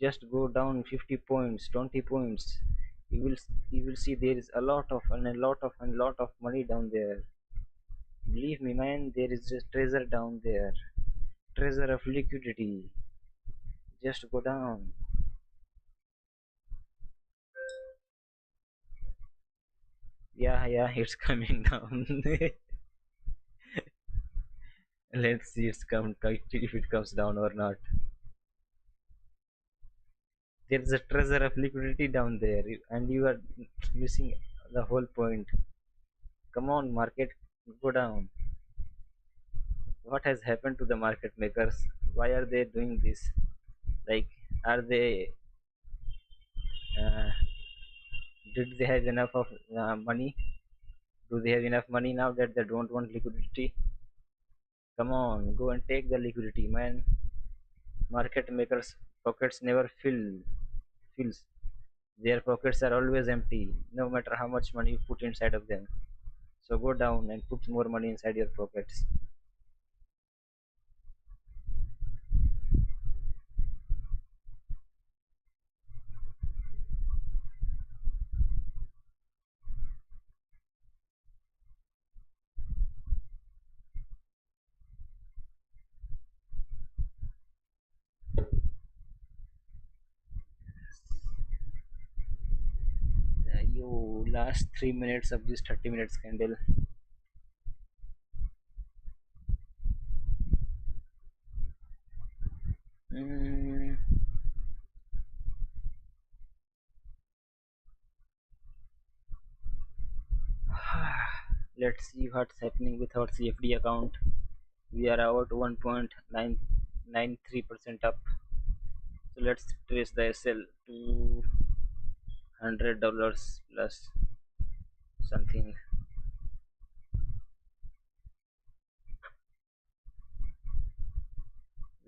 Just go down 50 points, 20 points. You will see there is a lot of and a lot of and lot of money down there. Believe me, man. There is just treasure down there. Treasure of liquidity. Just go down. Yeah, yeah, it's coming down. Let's see if it comes down or not. There's a treasure of liquidity down there, and you are missing the whole point. Come on, market, go down. What has happened to the market makers? Why are they doing this? Like, are they? Uh, did they have enough of money? Do they have enough money now that they don't want liquidity? Come on, go and take the liquidity, man. Market makers' pockets never fills. Their pockets are always empty, no matter how much money you put inside of them. So go down and put more money inside your pockets. You last 3 minutes of this 30 minutes candle. Mm, let's see what's happening with our CFD account. We are about 1.993% up. So let's trace the SL to $100 plus something.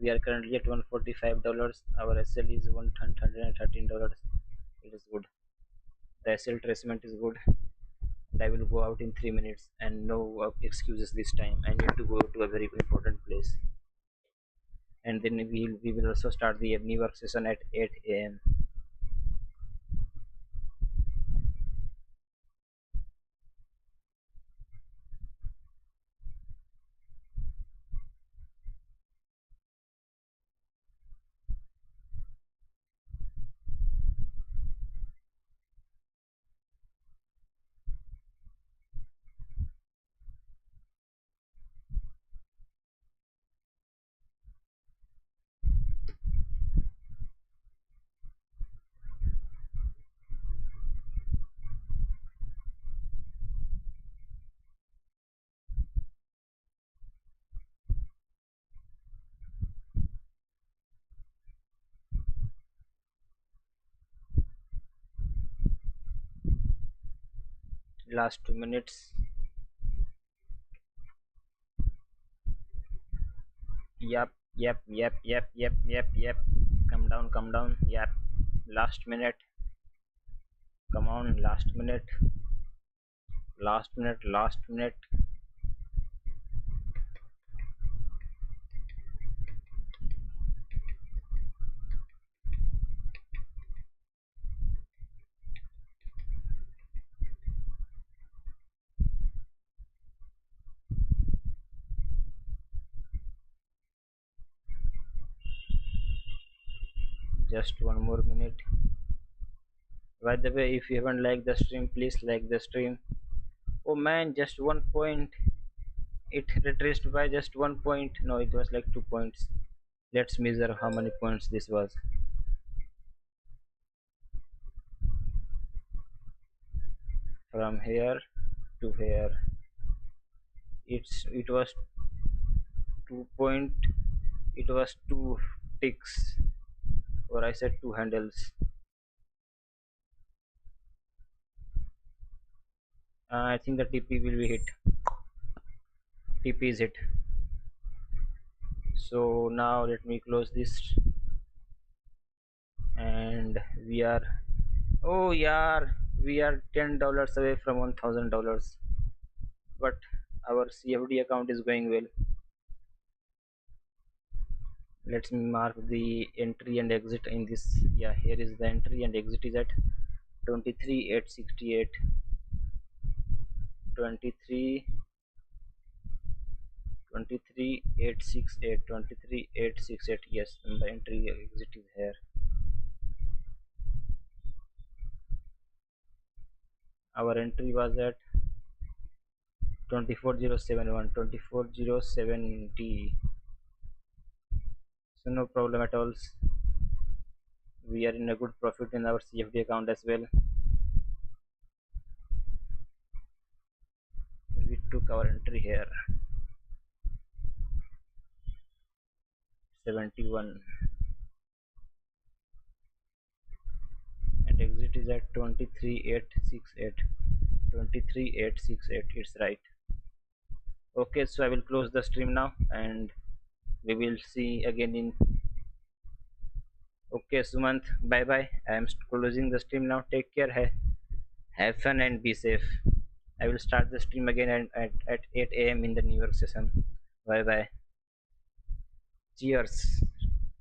We are currently at $145. Our SL is $113. It is good. The SL tracement is good. And I will go out in 3 minutes and no excuses this time. I need to go to a very important place. And then we will also start the New York session at 8 a.m. last 2 minutes. Yep, yep, yep, yep, yep, yep, yep. Come down, come down. Yep. Last minute. Come on, last minute. Last minute, last minute. Just one more minute. By the way, if you haven't liked the stream, please like the stream. Oh man, just 1 point. It retraced by just 1 point. No, it was like 2 points. Let's measure how many points this was. From here to here. It was 2 point. It was two ticks, or I said two handles. I think the TP will be hit. TP is hit. So now let me close this, and we are, oh yeah, we are $10 away from $1,000, but our CFD account is going well. Let's mark the entry and exit in this. Yeah, here is the entry, and exit is at 23,868. 23 23,868. 23,868. Yes, and the entry exit is here. Our entry was at 24,071. 24,070. So no problem at all. We are in a good profit in our CFD account as well. We took our entry here, 71, and exit is at 23,868. 23,868. It's right. Okay, so I will close the stream now, and we will see again in. Okay, Sumant, bye bye. I am closing the stream now. Take care. Have fun and be safe. I will start the stream again at 8 a.m. in the New York session. Bye bye. Cheers.